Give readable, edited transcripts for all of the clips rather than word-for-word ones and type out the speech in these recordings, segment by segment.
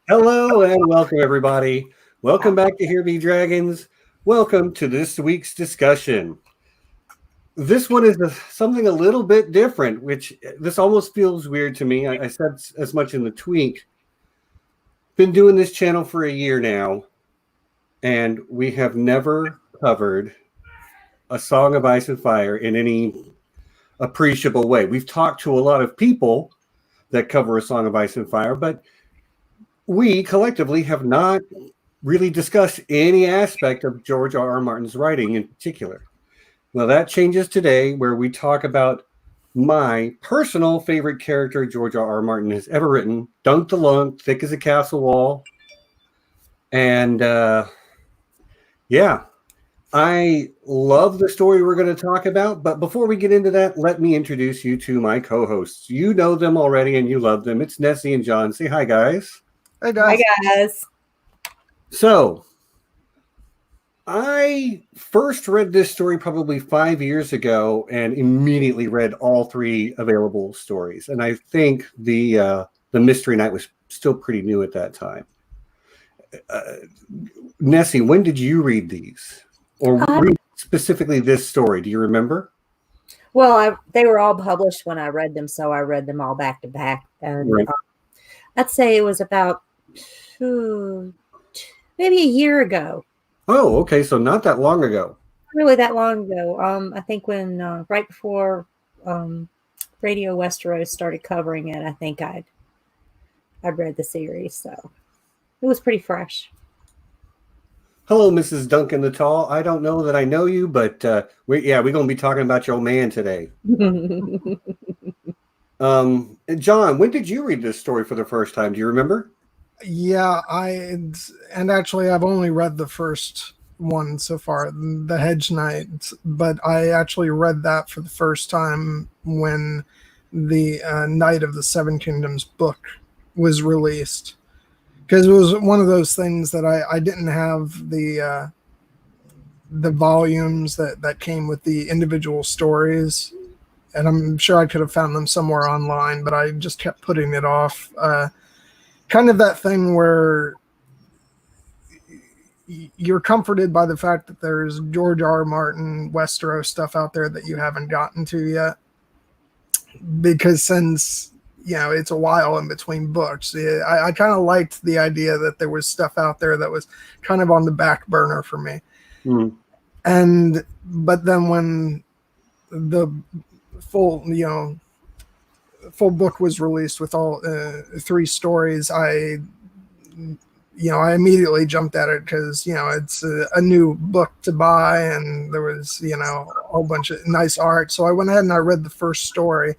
Hello and welcome, everybody. Welcome back to Here Be Dragons. Welcome to this week's discussion. This one is something a little bit different, which this almost feels weird to me. I said as much in the tweet. Been doing this channel for a year now, and we have never covered a Song of Ice and Fire in any appreciable way. We've talked to a lot of people that cover a Song of Ice and Fire, but we collectively have not really discussed any aspect of George R. R. Martin's writing in particular. Well, that changes today, where we talk about my personal favorite character George R. R. Martin has ever written, Dunk the Lunk, Thick as a Castle Wall. And I love the story we're going to talk about. But before we get into that, let me introduce you to my co-hosts. You know them already and you love them. It's Nessie and John. Say hi, guys. Hey, guys. Hi, guys. So, I first read this story probably 5 years ago and immediately read all three available stories. And I think the Mystery Knight was still pretty new at that time. Nessie, when did you read these? Or read specifically this story? Do you remember? Well, they were all published when I read them, so I read them all back to back. And Right. I'd say it was about maybe a year ago. Oh, okay. So not that long ago. Really that long ago. I think when right before Radio Westeros started covering it, I think I'd read the series, so it was pretty fresh. Hello, Mrs. Duncan the Tall. I don't know that I know you, but we're going to be talking about your old man today. John, when did you read this story for the first time? Do you remember? Yeah, actually I've only read the first one so far, the Hedge Knight, but I actually read that for the first time when the Knight of the Seven Kingdoms book was released. Because it was one of those things that I didn't have the volumes that came with the individual stories, and I'm sure I could have found them somewhere online, but I just kept putting it off. Kind of that thing where you're comforted by the fact that there's George R. R. Martin, Westeros stuff out there that you haven't gotten to yet, because since it's a while in between books. I kind of liked the idea that there was stuff out there that was kind of on the back burner for me. But then when the full book was released with all three stories, I immediately jumped at it because, it's a new book to buy, and there was, a whole bunch of nice art. So I went ahead and I read the first story.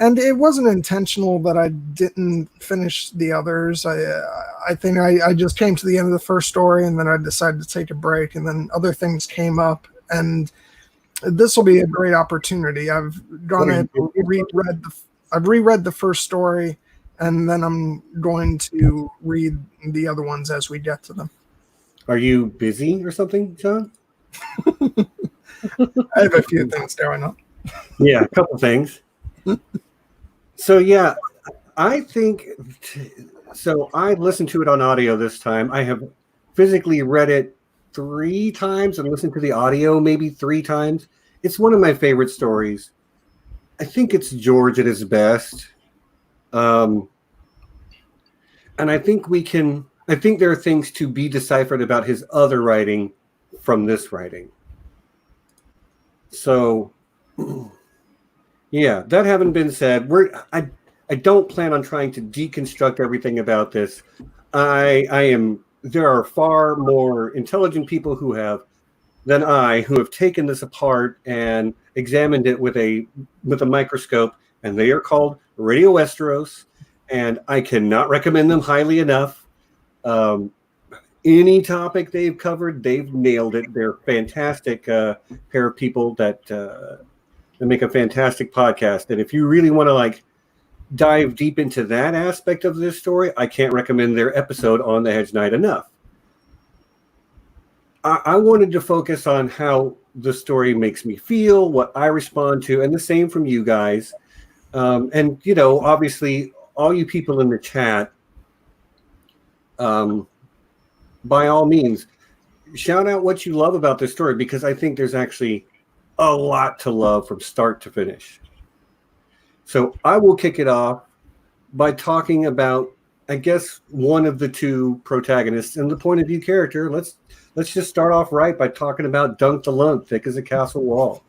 And it wasn't intentional that I didn't finish the others. I think I just came to the end of the first story, and then I decided to take a break, and then other things came up. And this will be a great opportunity. I've gone ahead and reread the first story, and then I'm going to read the other ones as we get to them. Are you busy or something, John? I have a few things going on. Yeah, a couple things. So, I think so. I listened to it on audio this time. I have physically read it 3 times and listened to the audio maybe 3 times. It's one of my favorite stories. I think it's George at his best. And I think there are things to be deciphered about his other writing from this writing. So, yeah, that having been said, I don't plan on trying to deconstruct everything about this. There are far more intelligent people who have taken this apart and examined it with a microscope, and they are called Radio Westeros, and I cannot recommend them highly enough. Any topic they've covered, they've nailed it. They're a fantastic pair of people that make a fantastic podcast. And if you really want to dive deep into that aspect of this story, I can't recommend their episode on the Hedge Knight enough. I wanted to focus on how the story makes me feel, what I respond to, and the same from you guys. And, obviously, all you people in the chat, by all means, shout out what you love about this story, because I think there's actually a lot to love from start to finish. So I will kick it off by talking about, I guess, one of the two protagonists and the point of view character. Let's just start off right by talking about Dunk the Lunk, thick as a castle wall.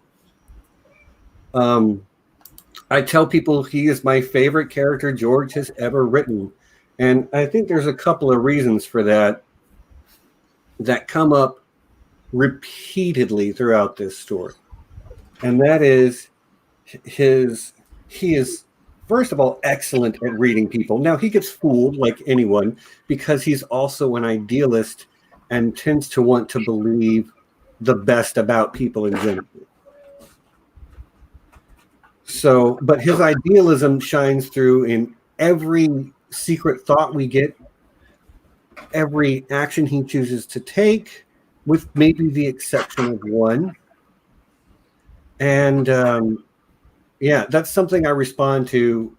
I tell people he is my favorite character George has ever written. And I think there's a couple of reasons for that come up repeatedly throughout this story. And that is he is, first of all, excellent at reading people. Now, he gets fooled like anyone because he's also an idealist and tends to want to believe the best about people in general. So, but his idealism shines through in every secret thought we get, every action he chooses to take, with maybe the exception of one. And yeah, that's something I respond to.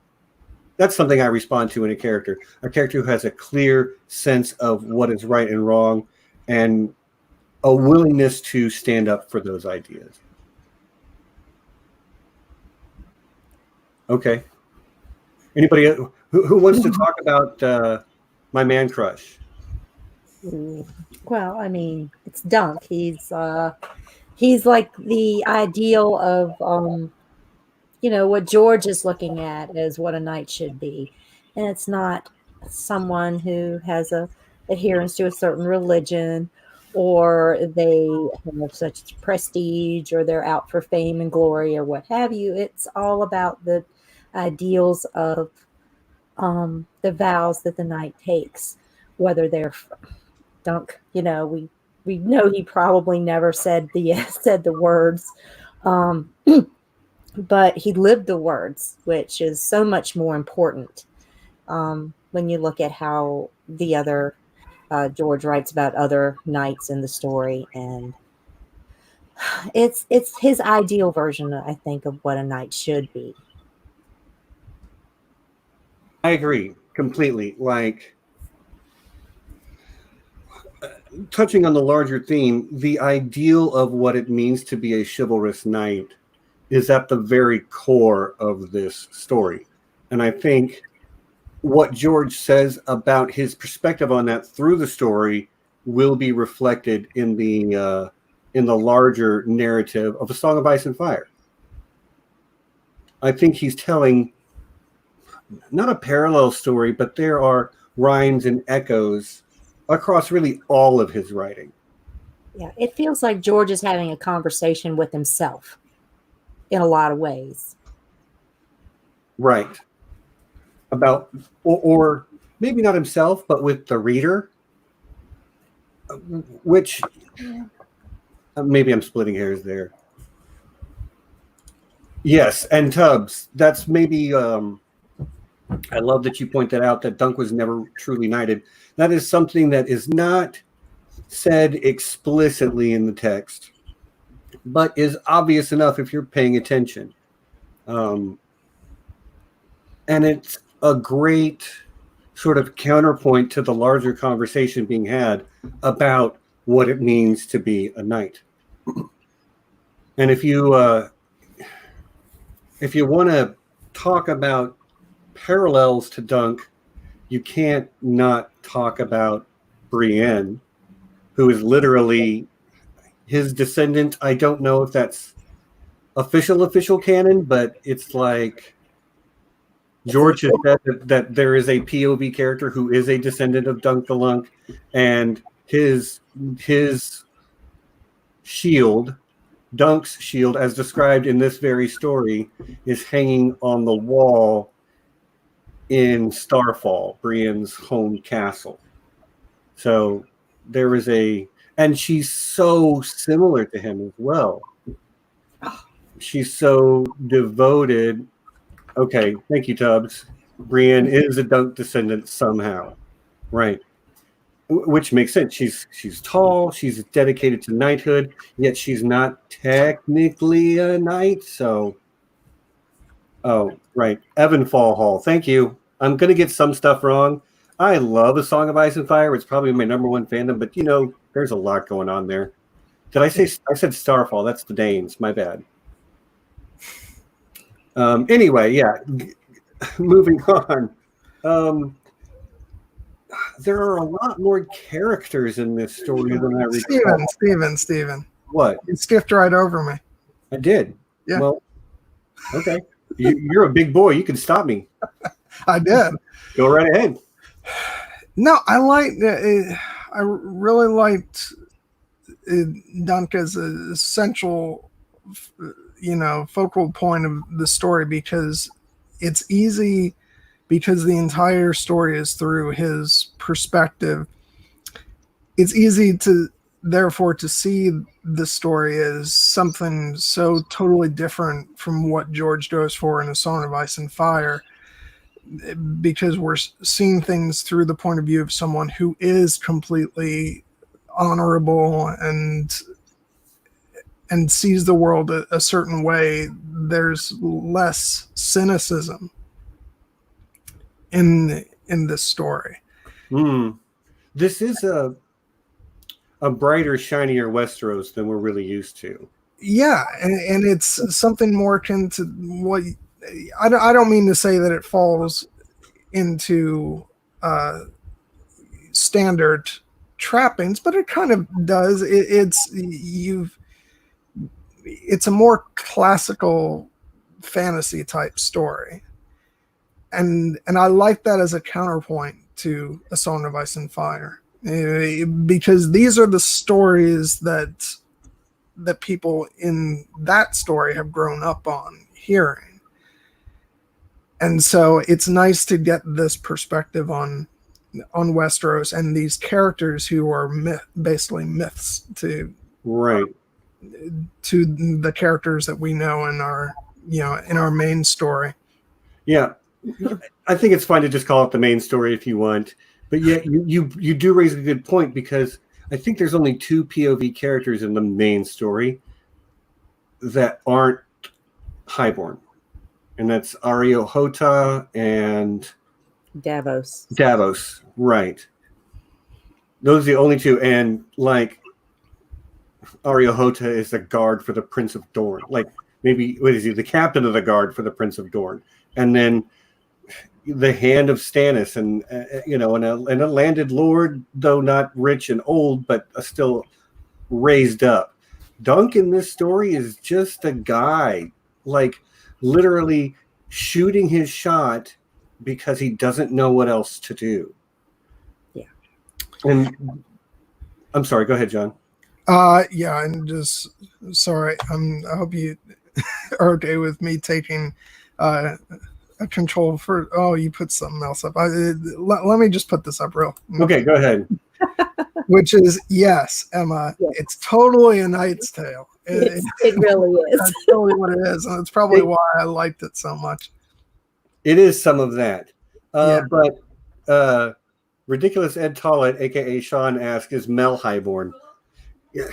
That's something I respond to in a character who has a clear sense of what is right and wrong, and a willingness to stand up for those ideas. Okay. Anybody who wants to talk about my man crush? Well, I mean, it's Dunk. He's like the ideal of what George is looking at as what a knight should be, and it's not someone who has a adherence to a certain religion, or they have such prestige, or they're out for fame and glory, or what have you. It's all about the ideals of the vows that the knight takes, whether they're Dunk. We know he probably never said the words, but he lived the words, which is so much more important when you look at how the other George writes about other knights in the story, and it's his ideal version, I think, of what a knight should be. I agree completely. Like, touching on the larger theme, the ideal of what it means to be a chivalrous knight is at the very core of this story. And I think what George says about his perspective on that through the story will be reflected in the larger narrative of A Song of Ice and Fire. I think he's telling not a parallel story, but there are rhymes and echoes across really all of his writing. Yeah, it feels like George is having a conversation with himself in a lot of ways. Right. About, or maybe not himself, but with the reader, which maybe I'm splitting hairs there. Yes, and Tubbs, that's maybe, I love that you point that out, that Dunk was never truly knighted. That is something that is not said explicitly in the text, but is obvious enough if you're paying attention. And it's a great sort of counterpoint to the larger conversation being had about what it means to be a knight. And if you want to talk about parallels to Dunk, you can't not talk about Brienne, who is literally his descendant. I don't know if that's official canon, but it's like George has said that there is a POV character who is a descendant of Dunk the Lunk, and his shield, Dunk's shield, as described in this very story, is hanging on the wall in Starfall, Brienne's home castle. So there is and she's so similar to him as well. She's so devoted. Okay, thank you, Tubbs. Brienne is a Dunk descendant somehow, right? Which makes sense. She's tall. She's dedicated to knighthood, yet she's not technically a knight. So, oh, right, Evan Fall Hall. Thank you. I'm gonna get some stuff wrong. I love A Song of Ice and Fire. It's probably my number one fandom, but there's a lot going on there. Did I say I said Starfall? That's the Danes. My bad. Anyway, yeah. Moving on. There are a lot more characters in this story than I recall. Steven. What? You skipped right over me. I did. Yeah. Well, okay. You're a big boy. You can stop me. I did. Go right ahead. No, I really liked Dunk as a central, focal point of the story because it's easy because the entire story is through his perspective. It's easy therefore to see the story as something so totally different from what George goes for in A Song of Ice and Fire, because we're seeing things through the point of view of someone who is completely honorable and sees the world a certain way. There's less cynicism in this story. This is a brighter, shinier Westeros than we're really used to. Yeah, and it's something more akin to what I don't mean to say that it falls into standard trappings, but it kind of does. It's a more classical fantasy type story, and I like that as a counterpoint to A Song of Ice and Fire, because these are the stories that people in that story have grown up on hearing. And so it's nice to get this perspective on Westeros and these characters who are basically myths to the characters that we know in our main story. Yeah, I think it's fine to just call it the main story if you want, but yeah, you do raise a good point, because I think there's only 2 POV characters in the main story that aren't highborn, and that's Areo Hota and Davos, right? Those are the only 2, and like Areo Hota is the guard for the Prince of Dorne. Like, maybe what is he? The captain of the guard for the Prince of Dorne, and then the hand of Stannis, and and a landed lord, though not rich and old, but still raised up. Dunk in this story is just a guy, like literally shooting his shot because he doesn't know what else to do. Yeah. And I'm sorry, go ahead, John. Yeah, I'm just sorry. I hope you are okay with me taking a control for. Oh, you put something else up. Let me just put this up real. Okay, go ahead. Which is, yes, Emma. Yes. It's totally a Knight's Tale. It really is. That's totally what it is, and it's probably why I liked it so much. It is some of that, but ridiculous Ed Tollett, aka Sean, asks, "Is Mel highborn?" Yeah.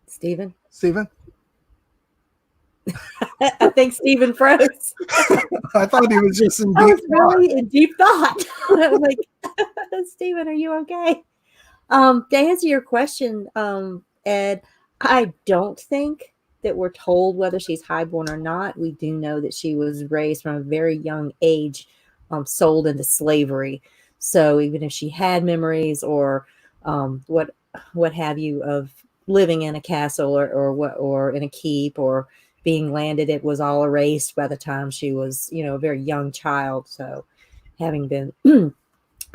Steven? I think Steven froze. I thought he was just in deep thought. Really in deep thought. I'm like, Steven, are you okay? To answer your question, Ed, I don't think that we're told whether she's highborn or not. We do know that she was raised from a very young age, sold into slavery. So even if she had memories or what have you of living in a castle or in a keep or being landed, it was all erased by the time she was, a very young child. So having been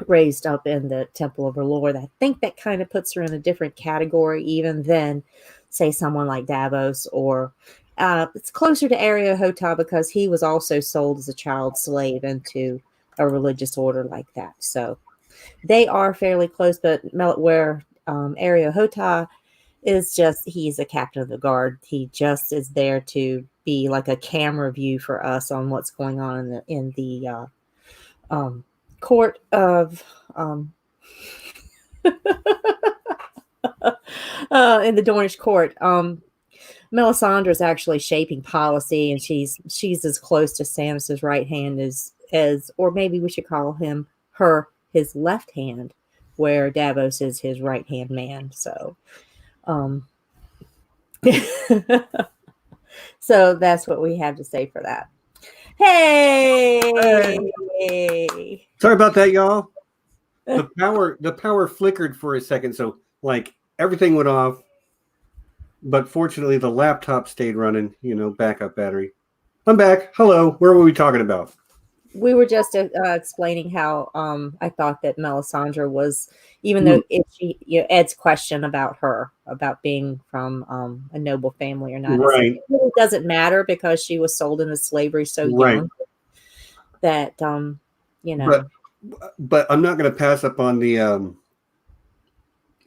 raised up in the Temple of her Lord, I think that kind of puts her in a different category even than, say, someone like Davos, or it's closer to Areo Hota because he was also sold as a child slave into a religious order like that. So they are fairly close, but where Areo Hota is just, he's a captain of the guard. He just is there to be like a camera view for us on what's going on in the court of in the Dornish court. Melisandre's actually shaping policy, and she's as close to Stannis' right hand as, or maybe we should call his left hand, where Davos is his right hand man. So, so that's what we have to say for that. Hey! Sorry about that, y'all. The power flickered for a second, so like everything went off. But fortunately, the laptop stayed running. Backup battery. I'm back. Hello. Where were we talking about? We were just explaining how I thought that Melisandre was, even though Ed's question about her, about being from a noble family or not, right? It really doesn't matter because she was sold into slavery so young that But I'm not going to pass up on the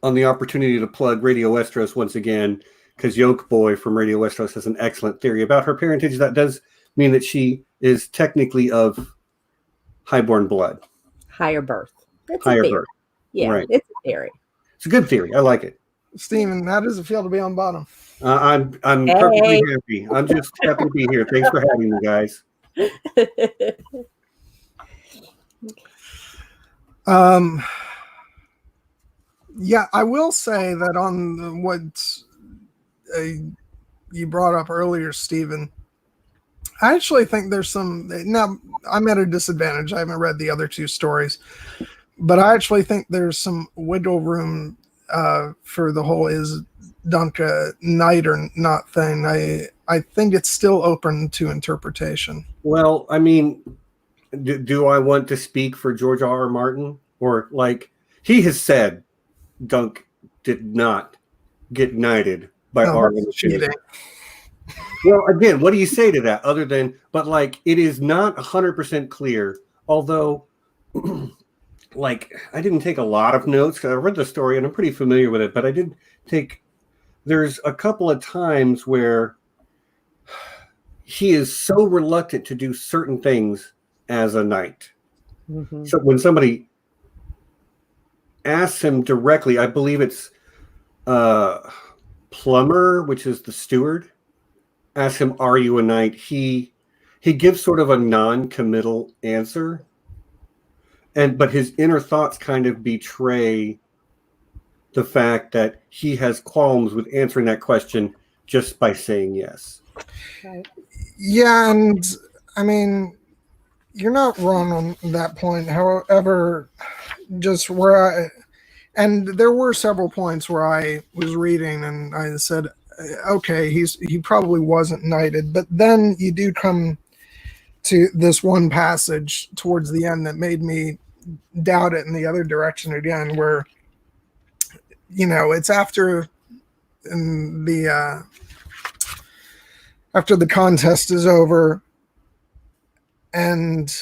opportunity to plug Radio Westeros once again, because Yoke Boy from Radio Westeros has an excellent theory about her parentage. That does mean that she is technically of highborn blood. Higher birth. It's higher a theory. birth. Yeah, right. It's a theory. It's a good theory. I like it. Steven, how does it feel to be on bottom? I'm perfectly happy. I'm just happy to be here. Thanks for having me, guys. Yeah, I will say that on what you brought up earlier, Stephen, I actually think there's some. Now, I'm at a disadvantage. I haven't read the other two stories, but I actually think there's some wiggle room for the whole is Dunk a knight or not thing. I think it's still open to interpretation. Well, I mean, do I want to speak for George R.R. Martin? Or like he has said, Dunk did not get knighted by Arwen. Cheating. Well, again, what do you say to that other than, but like, it is not 100% clear, although like, I didn't take a lot of notes. I read the story and I'm pretty familiar with it, but I did there's a couple of times where he is so reluctant to do certain things as a knight. Mm-hmm. So when somebody asks him directly, I believe it's Plumber, which is the steward, asks him, "Are you a knight?" He gives sort of a non-committal answer, but his inner thoughts kind of betray the fact that he has qualms with answering that question just by saying yes. Right. Yeah, and I mean, you're not wrong on that point. However, just where and there were several points where I was reading and I said, okay, he probably wasn't knighted, but then you do come to this one passage towards the end that made me doubt it in the other direction again, where it's after the contest is over, and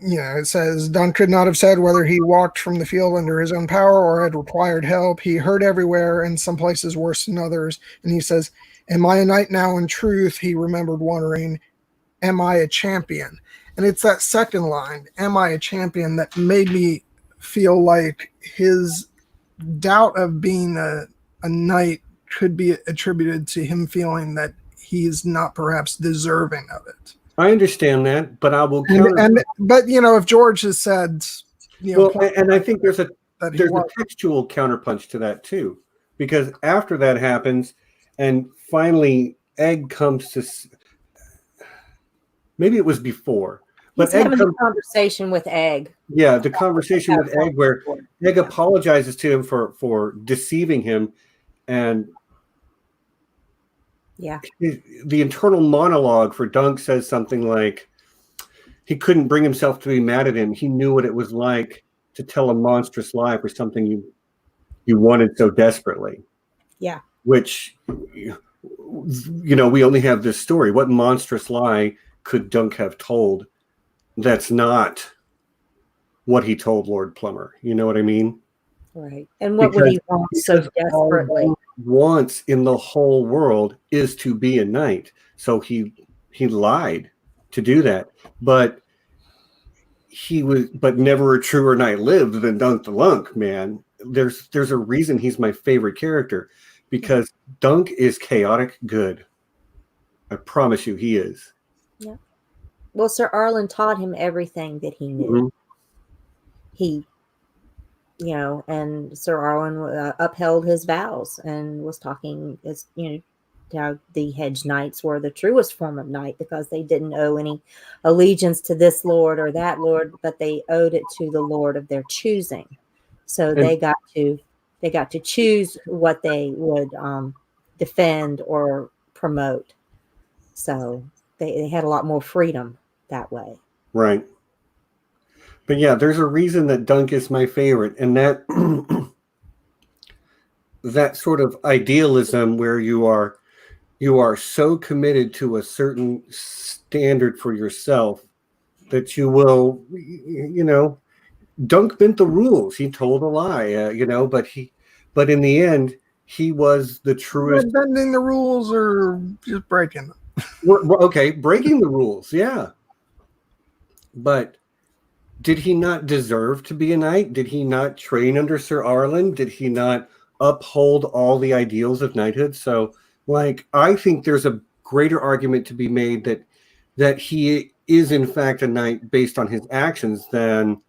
it says Dunn could not have said whether he walked from the field under his own power or had required help. He heard everywhere, and some places worse than others. And he says, "Am I a knight now in truth?" He remembered wondering, "Am I a champion?" And it's that second line, "Am I a champion?" that made me feel like his doubt of being a knight could be attributed to him feeling that he's not perhaps deserving of it. I understand that, but I will counter. But if George has said, and I think there's a textual counterpunch to that too, because after that happens, and finally Egg comes to, maybe it was before, but he's having a conversation with Egg. Yeah, the conversation with Egg where Egg apologizes to him for deceiving him, and yeah, the internal monologue for Dunk says something like, he couldn't bring himself to be mad at him. He knew what it was like to tell a monstrous lie for something you wanted so desperately. Yeah. Which, we only have this story. What monstrous lie could Dunk have told that's not what he told Lord Plummer? You know what I mean? Right. And what would he want so desperately? Wants in the whole world is to be a knight. So he lied to do that. But he was, but never a truer knight lived than Dunk the Lunk, man. There's a reason he's my favorite character, because Dunk is chaotic good. I promise you he is. Yeah. Well, Sir Arlen taught him everything that he knew. Mm-hmm. He, and Sir Arlen upheld his vows and was talking as, how the Hedge Knights were the truest form of knight, because they didn't owe any allegiance to this lord or that lord, but they owed it to the lord of their choosing. So they got to choose what they would defend or promote. So they had a lot more freedom that way. Right. But yeah, there's a reason that Dunk is my favorite, and that that sort of idealism where you are so committed to a certain standard for yourself that you will, Dunk bent the rules. He told a lie, but in the end, he was the truest. Bending the rules or just breaking them? Okay, breaking the rules, yeah. But did he not deserve to be a knight? Did he not train under Sir Arlen? Did he not uphold all the ideals of knighthood? So, I think there's a greater argument to be made that he is in fact a knight based on his actions than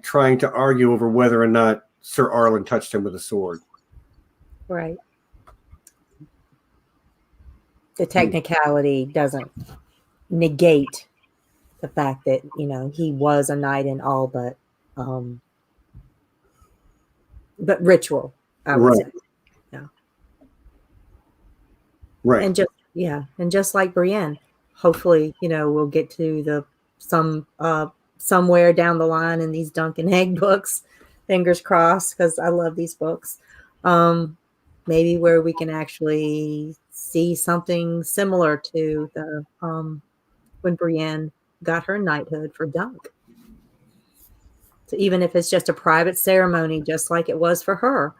trying to argue over whether or not Sir Arlen touched him with a sword. Right. The technicality doesn't negate the fact that, he was a knight in all but ritual, I would say. Yeah. Right. And just like Brienne, hopefully, we'll get to somewhere down the line in these Dunk and Egg books, fingers crossed, because I love these books. Maybe where we can actually see something similar to the when Brienne got her knighthood for Dunk. So even if it's just a private ceremony, just like it was for her,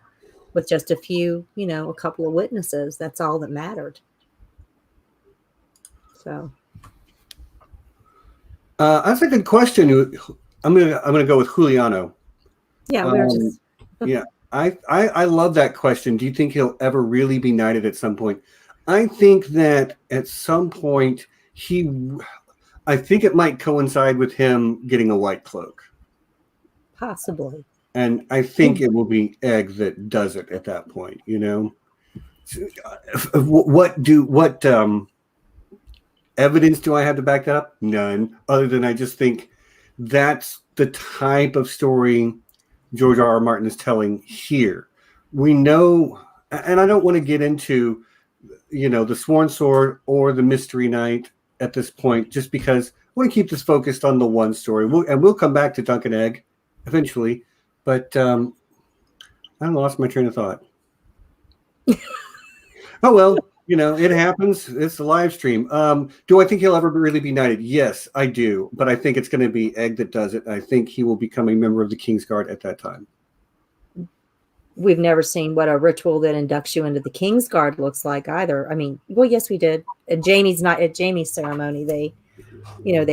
with just a few, a couple of witnesses, that's all that mattered. So that's a good question. I'm gonna go with Juliano. Yeah, we're just yeah. I love that question. Do you think he'll ever really be knighted at some point? I think that at some point I think it might coincide with him getting a white cloak. Possibly. And I think it will be Egg that does it at that point, What evidence do I have to back that up? None, other than I just think that's the type of story George R. R. Martin is telling here. We know, and I don't want to get into, the Sworn Sword or the Mystery Knight at this point, just because I want to keep this focused on the one story. We'll come back to Dunk and Egg eventually, but I lost my train of thought. Oh, well, it happens. It's a live stream. Do I think he'll ever really be knighted? Yes, I do. But I think it's going to be Egg that does it. I think he will become a member of the Kingsguard at that time. We've never seen what a ritual that inducts you into the Kingsguard looks like either. I mean, well, yes, we did. At Jaime's ceremony, they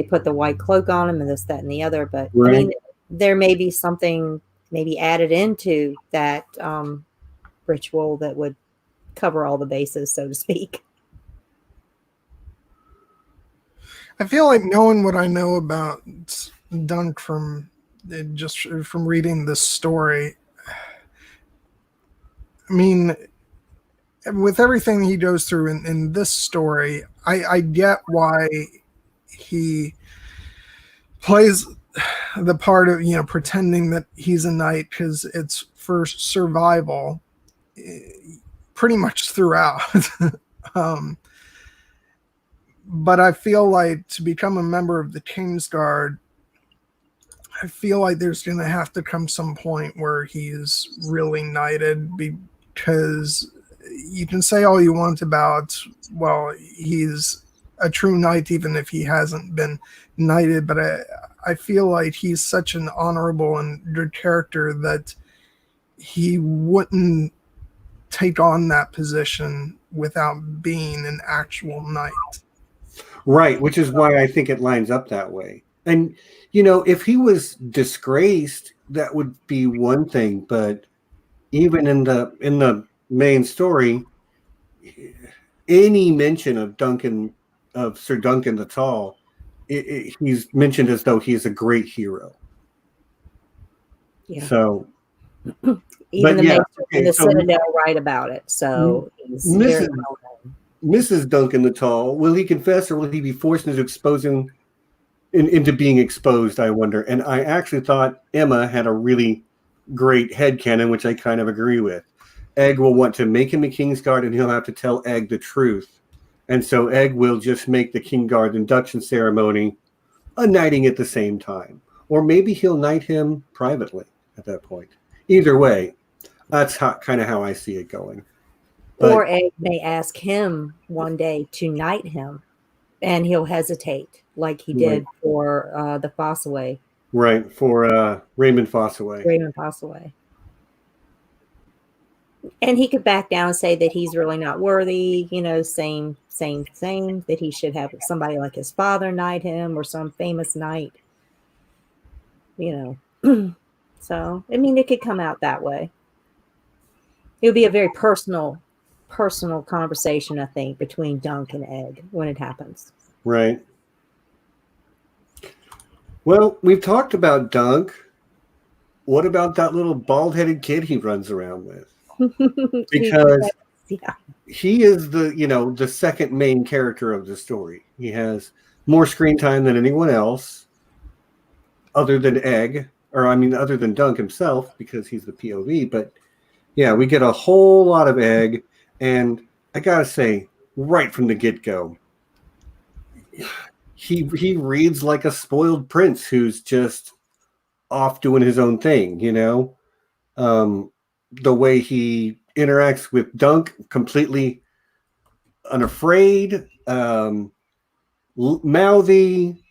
put the white cloak on him and this, that, and the other. But right. I mean, there may be something maybe added into that ritual that would cover all the bases, so to speak. I feel like knowing what I know about Dunk from reading this story, I mean, with everything he goes through in this story, I get why he plays the part of, pretending that he's a knight, because it's for survival pretty much throughout. But I feel like to become a member of the Kingsguard, I feel like there's going to have to come some point where he's really knighted, because you can say all you want about, well, he's a true knight even if he hasn't been knighted, but I feel like he's such an honorable and good character that he wouldn't take on that position without being an actual knight. Right, which is why I think it lines up that way. And if he was disgraced, that would be one thing. But even in the main story, any mention of Sir Duncan the Tall, he's mentioned as though he is a great hero. Yeah. So, even the Maester and the so Citadel write about it. So he's very well known. Mrs. Duncan the Tall, will he confess or will he be forced into being exposed, I wonder. And I actually thought Emma had a really great headcanon, which I kind of agree with. Egg will want to make him a Kingsguard, and he'll have to tell Egg the truth. And so Egg will just make the Kingsguard induction ceremony a knighting at the same time. Or maybe he'll knight him privately at that point. Either way, that's kind of how I see it going. But, or Egg may ask him one day to knight him, and he'll hesitate, like he did for the Fossaway. Right, for Raymond Fossaway. Raymond Fossaway. And he could back down and say that he's really not worthy, same, that he should have somebody like his father knight him or some famous knight, So, I mean, it could come out that way. It would be a very personal conversation, I think, between Dunk and Egg when it happens. Right. Well, we've talked about Dunk. What about that little bald-headed kid he runs around with? Because he is the second main character of the story. He has more screen time than anyone else, other than Egg, other than Dunk himself, because he's the POV. But yeah, we get a whole lot of Egg, and I gotta say, right from the get-go, he reads like a spoiled prince who's just off doing his own thing, the way he interacts with Dunk, completely unafraid, mouthy.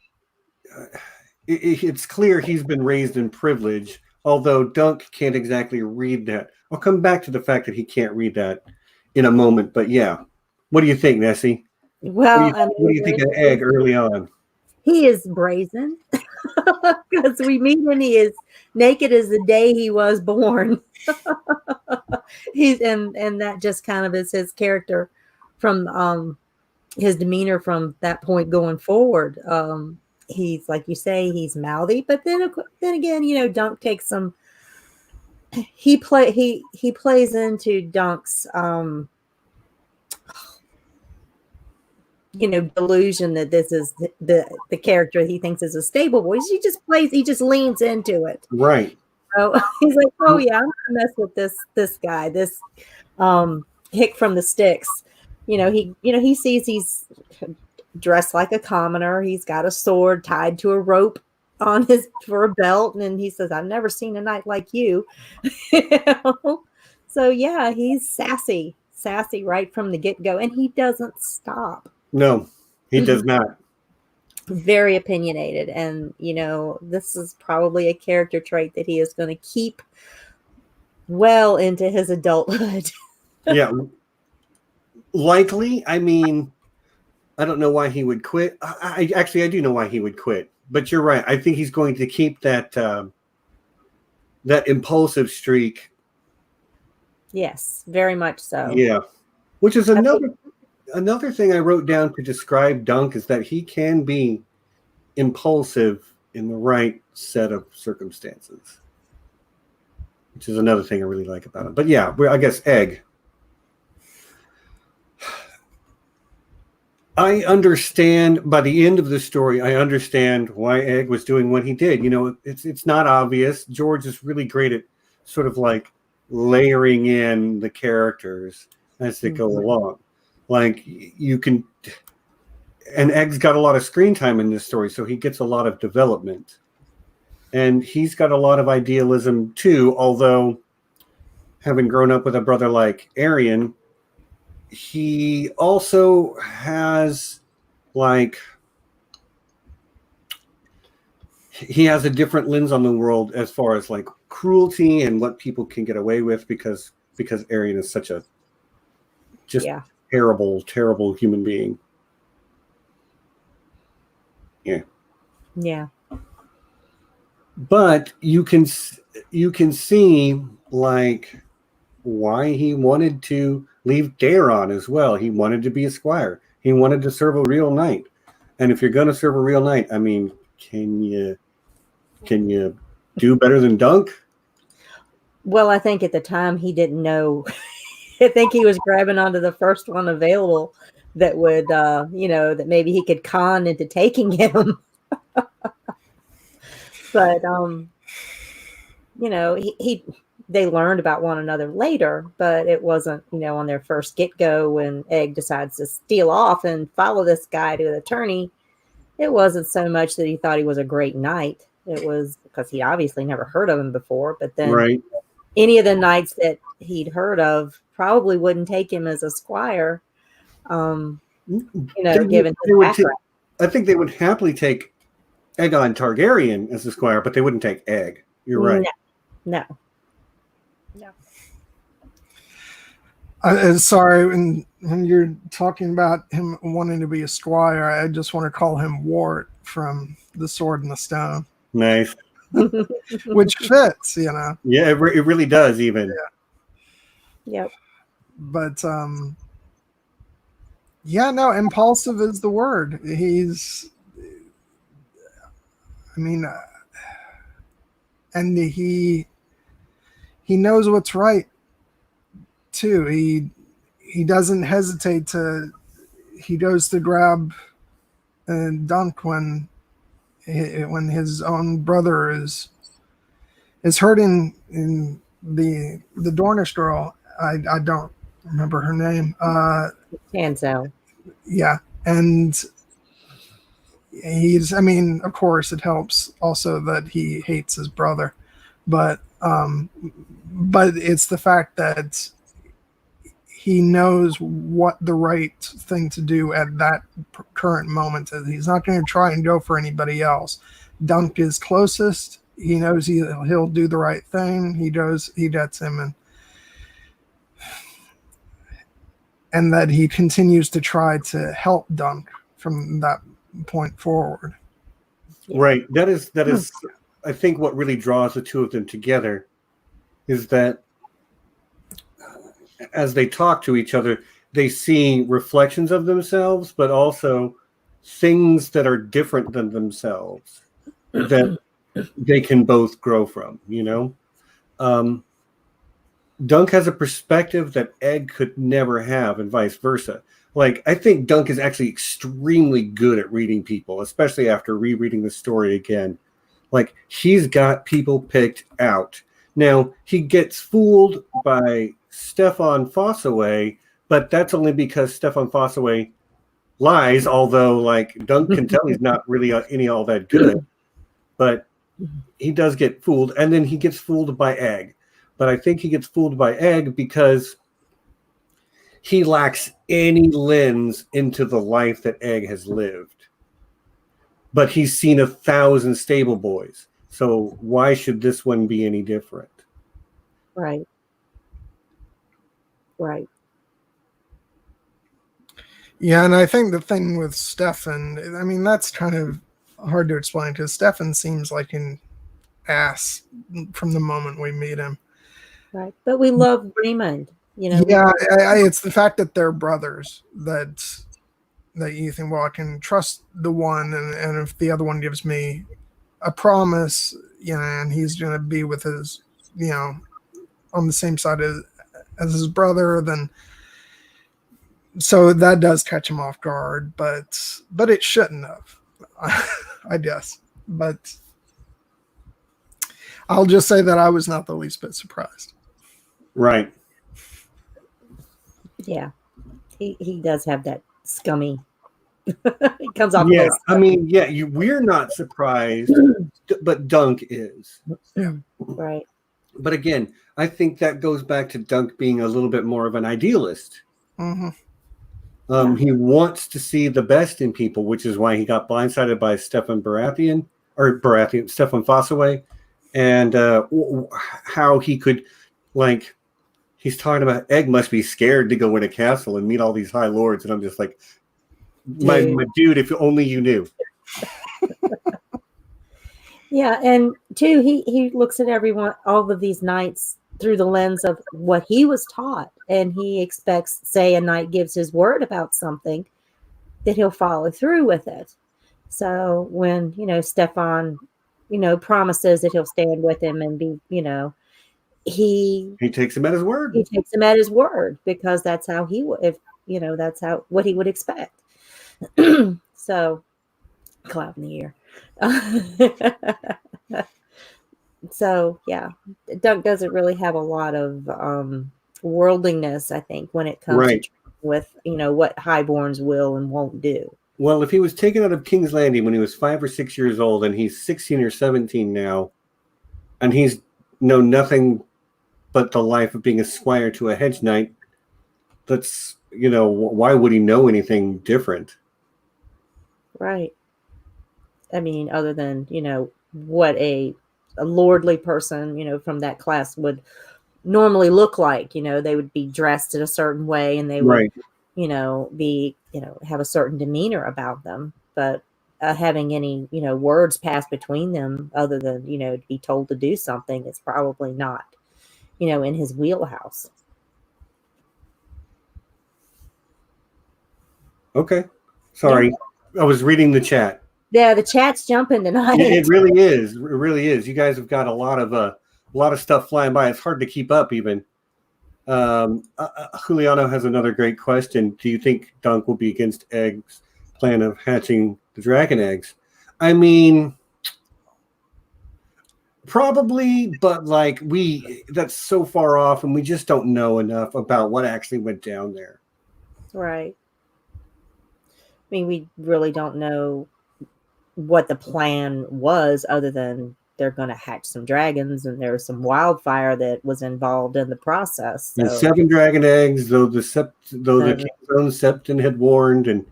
It's clear he's been raised in privilege, although Dunk can't exactly read that. I'll come back to the fact that he can't read that in a moment, but yeah. What do you think, Nessie? Well, what do you think of Egg early on? He is brazen because we meet when he is naked as the day he was born. And that just kind of is his character from his demeanor from that point going forward. He's, like you say, he's mouthy, but then again, Dunk takes some. He plays into Dunk's delusion that this is the character he thinks is a stable voice. He just leans into it. Right. So he's like, oh yeah, I'm gonna mess with this guy, this hick from the sticks. He sees he's dressed like a commoner. He's got a sword tied to a rope for a belt, and he says, I've never seen a knight like you. So yeah, he's sassy right from the get-go, and he doesn't stop. No, he does not. Very opinionated, and this is probably a character trait that he is going to keep well into his adulthood. Yeah, likely. I don't know why he would quit. I do know why he would quit, but you're right. I think he's going to keep that impulsive streak. Yes, very much so. Yeah, which is another thing I wrote down to describe Dunk is that he can be impulsive in the right set of circumstances, which is another thing I really like about him. But yeah, I guess Egg. I understand by the end of the story, I understand why Egg was doing what he did. It's not obvious. George is really great at sort of like layering in the characters as they go along. Like you can, and Egg's got a lot of screen time in this story, so he gets a lot of development. And he's got a lot of idealism too, although having grown up with a brother like Arion, he also has he has a different lens on the world as far as like cruelty and what people can get away with because Arion is such a terrible human being. Yeah. But you can see like why he wanted to leave Daeron as well. He wanted to be a squire. He wanted to serve a real knight. And if you're going to serve a real knight, I mean, can you do better than Dunk? Well, I think at the time he didn't know. I think he was grabbing onto the first one available that would, that maybe he could con into taking him. But, they learned about one another later, but it wasn't, on their first get-go when Egg decides to steal off and follow this guy to the tourney. It wasn't so much that he thought he was a great knight. It was because he obviously never heard of him before. But then any of the knights that he'd heard of probably wouldn't take him as a squire, given his background. I think they would happily take Aegon Targaryen as a squire, but they wouldn't take Egg. You're right. No. Sorry, when you're talking about him wanting to be a squire, I just want to call him Wart from The Sword and the Stone. Nice. Which fits, Yeah, it really does even. Yeah. Yep. But, impulsive is the word. And he knows what's right too. He doesn't hesitate he goes to grab Dunk when his own brother is hurting in the Dornish girl. I don't remember her name. Tanzo. Yeah. And of course it helps also that he hates his brother, but it's the fact that he knows what the right thing to do at that current moment is. He's not going to try and go for anybody else. Dunk is closest. He knows he'll do the right thing. He gets him, and that he continues to try to help Dunk from that point forward. Right. That is I think what really draws the two of them together is that as they talk to each other, they see reflections of themselves, but also things that are different than themselves that they can both grow from, Dunk has a perspective that Egg could never have, and vice versa. Like, I think Dunk is actually extremely good at reading people, especially after rereading the story again. Like, he's got people picked out. Now, he gets fooled by Stefan Fossaway, but that's only because Stefan Fossaway lies, although, like, Dunk can tell he's not really all that good. But he does get fooled, and then he gets fooled by Egg. But I think he gets fooled by Egg because he lacks any lens into the life that Egg has lived. But he's seen 1,000 stable boys. So why should this one be any different? Right. Yeah, and I think the thing with Stefan, that's kind of hard to explain because Stefan seems like an ass from the moment we meet him. Right. But we love Raymond. Yeah, it's the fact that they're brothers that you think, well, I can trust the one, and if the other one gives me a promise, and he's going to be with his, on the same side as his brother, then so that does catch him off guard, but it shouldn't have, I guess. But I'll just say that I was not the least bit surprised. Right. Yeah. He does have that scummy. He comes off. Yeah, we're not surprised, but Dunk is. Yeah. Right. But again, I think that goes back to Dunk being a little bit more of an idealist. Mm-hmm. He wants to see the best in people, which is why he got blindsided by Stefan Fossaway, and how he could, like, he's talking about Egg must be scared to go in a castle and meet all these high lords, and I'm just like, my dude, if only you knew. Yeah, and two, he looks at everyone, all of these knights through the lens of what he was taught, and he expects, say, a knight gives his word about something, that he'll follow through with it. So when Stefan, promises that he'll stand with him and be, he takes him at his word. He takes him at his word because that's how he would, if that's how what he would expect. So, cloud in the ear. So yeah, Dunk doesn't really have a lot of worldliness, I think, when it comes to with what highborns will and won't do. Well, if he was taken out of King's Landing when he was 5 or 6 years old, and he's 16 or 17 now, and he's known nothing but the life of being a squire to a hedge knight, that's why would he know anything different? Right. I mean, other than what a lordly person from that class would normally look like. They would be dressed in a certain way, and they would be have a certain demeanor about them, but having any words passed between them other than to be told to do something is probably not in his wheelhouse. Okay, sorry. I was reading the chat. Yeah, the chat's jumping tonight. It really is. It really is. You guys have got a lot of stuff flying by. It's hard to keep up even. Juliano has another great question. Do you think Dunk will be against Egg's plan of hatching the dragon eggs? I mean, probably, but that's so far off, and we just don't know enough about what actually went down there. Right. I mean, we really don't know what the plan was, other than they're going to hatch some dragons, and there was some wildfire that was involved in the process. So. And 7 dragon eggs, though the King's own Septon had warned, and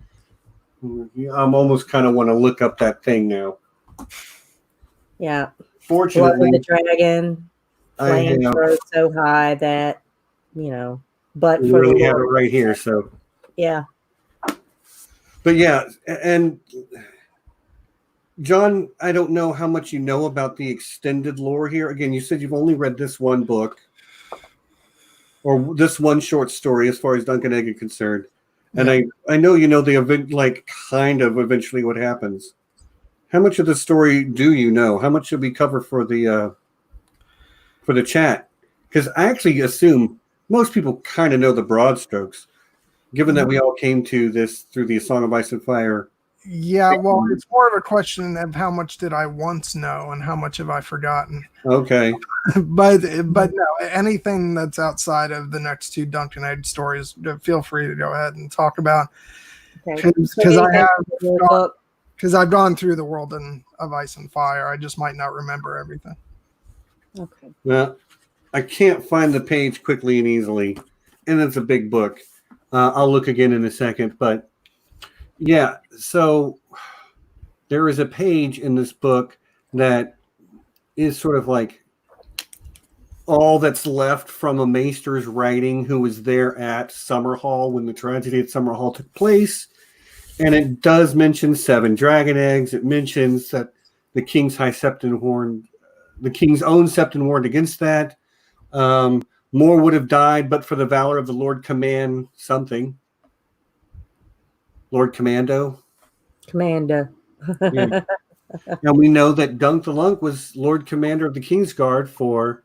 I'm almost kind of want to look up that thing now. Yeah. Fortunately, the dragon flames rose so high that but we for really have it right here. So yeah. But yeah, and John, I don't know how much you know about the extended lore here. Again, you said you've only read this one book or this one short story as far as Dunk and Egg are concerned. And I know the event, kind of eventually what happens. How much of the story do you know? How much should we cover for the chat? Because I actually assume most people kind of know the broad strokes, given that we all came to this through the Song of Ice and Fire. Yeah, well, it's more of a question of how much did I once know and how much have I forgotten. Okay. but no, anything that's outside of the next 2 Dunk and Egg stories, feel free to go ahead and talk about. Because I've gone through the World of Ice and Fire. I just might not remember everything. Okay. Well, I can't find the page quickly and easily, and it's a big book. I'll look again in a second, but yeah, so there is a page in this book that is sort of like all that's left from a maester's writing who was there at Summerhall when the tragedy at Summerhall took place. And it does mention 7 dragon eggs. It mentions that the King's High Septon warned, the King's own Septon warned against that. More would have died, but for the valor of the Lord Command something. Lord Commando. Yeah. And we know that Dunk the Lunk was Lord Commander of the King's Guard for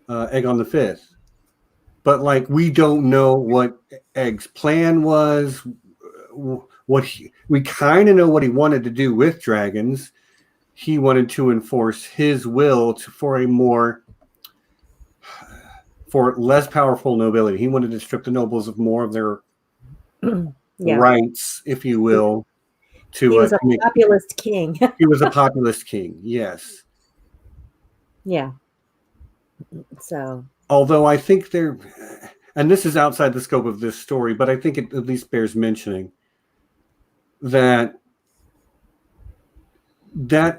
Aegon the Fifth. But we don't know what Egg's plan was. We kind of know what he wanted to do with dragons. He wanted to enforce his will for less powerful nobility. He wanted to strip the nobles of more of their rights, if you will. He was a populist king. He was a populist king, yes. Yeah. So. Although I think and this is outside the scope of this story, but I think it at least bears mentioning that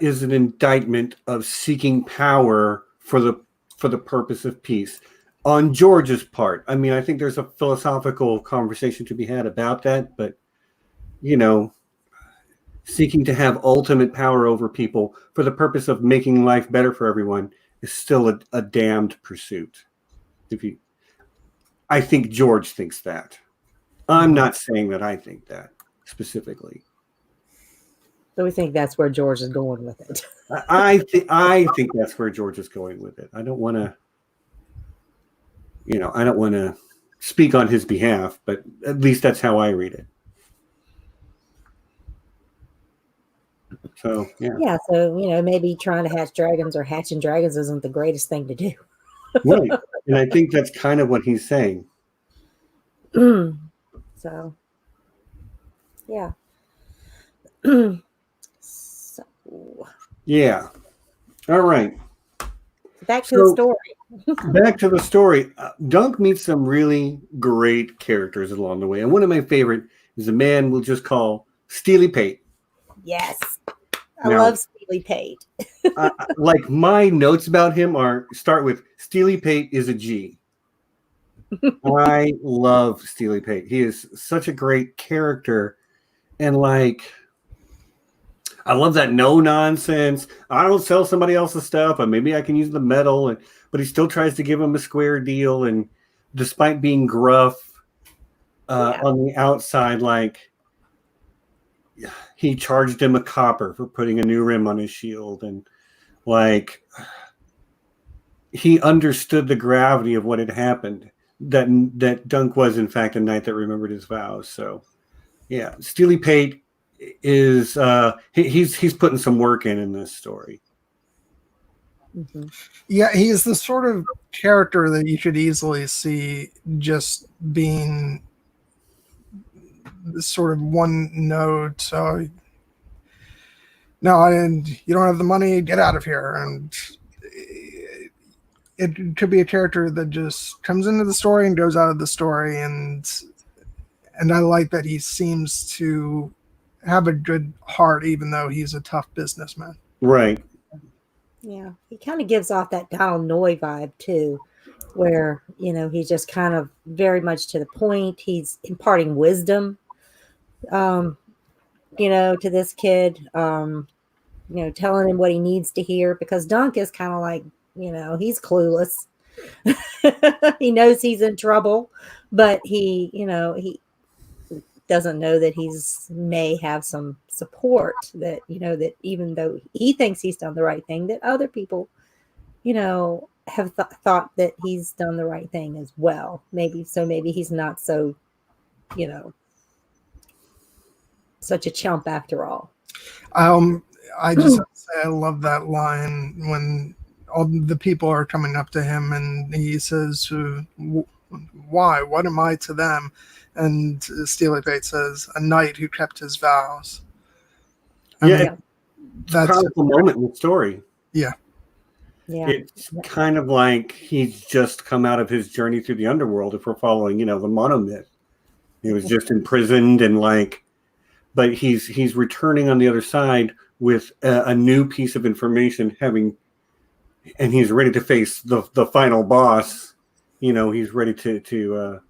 is an indictment of seeking power for the purpose of peace on George's part. I mean, I think there's a philosophical conversation to be had about that, but seeking to have ultimate power over people for the purpose of making life better for everyone is still a damned pursuit. I think George thinks that. I'm not saying that I think that specifically. So we think that's where George is going with it. I think that's where George is going with it. I don't want to speak on his behalf, but at least that's how I read it. So, yeah. Yeah, so, maybe trying to hatch dragons or hatching dragons isn't the greatest thing to do. Right. And I think that's kind of what he's saying. So, yeah. Yeah. All right. Back to the story. Back to the story. Dunk meets some really great characters along the way. And one of my favorite is a man we'll just call Steely Pate. Yes. I love Steely Pate. Like my notes about him start with Steely Pate is a G. I love Steely Pate. He is such a great character. And I love that no nonsense. I don't sell somebody else's stuff, and maybe I can use the metal. But he still tries to give him a square deal. And despite being gruff on the outside, he charged him a copper for putting a new rim on his shield. And he understood the gravity of what had happened. That Dunk was, in fact, a knight that remembered his vows. So, yeah, Steely Pate is he's putting some work in this story. Mm-hmm. Yeah, he is the sort of character that you could easily see just being this sort of one note. So, no, and you don't have the money, get out of here. And it could be a character that just comes into the story and goes out of the story. And I like that he seems to have a good heart, even though he's a tough businessman. Right. Yeah. He kind of gives off that Donald Noy vibe too, where, he's just kind of very much to the point. He's imparting wisdom, to this kid, telling him what he needs to hear, because Dunk is kind of like, he's clueless. He knows he's in trouble, but he doesn't know that may have some support, that that even though he thinks he's done the right thing, that other people have thought that he's done the right thing as well. Maybe he's not so such a chump after all. I just have to say I love that line when all the people are coming up to him and he says, why? What am I to them? And Steely Pate says, a knight who kept his vows. That's a powerful moment in the story. Yeah. Yeah. It's kind of like he's just come out of his journey through the underworld, if we're following, the monomyth. He was just imprisoned but he's returning on the other side with a new piece of information, and he's ready to face the final boss. He's ready to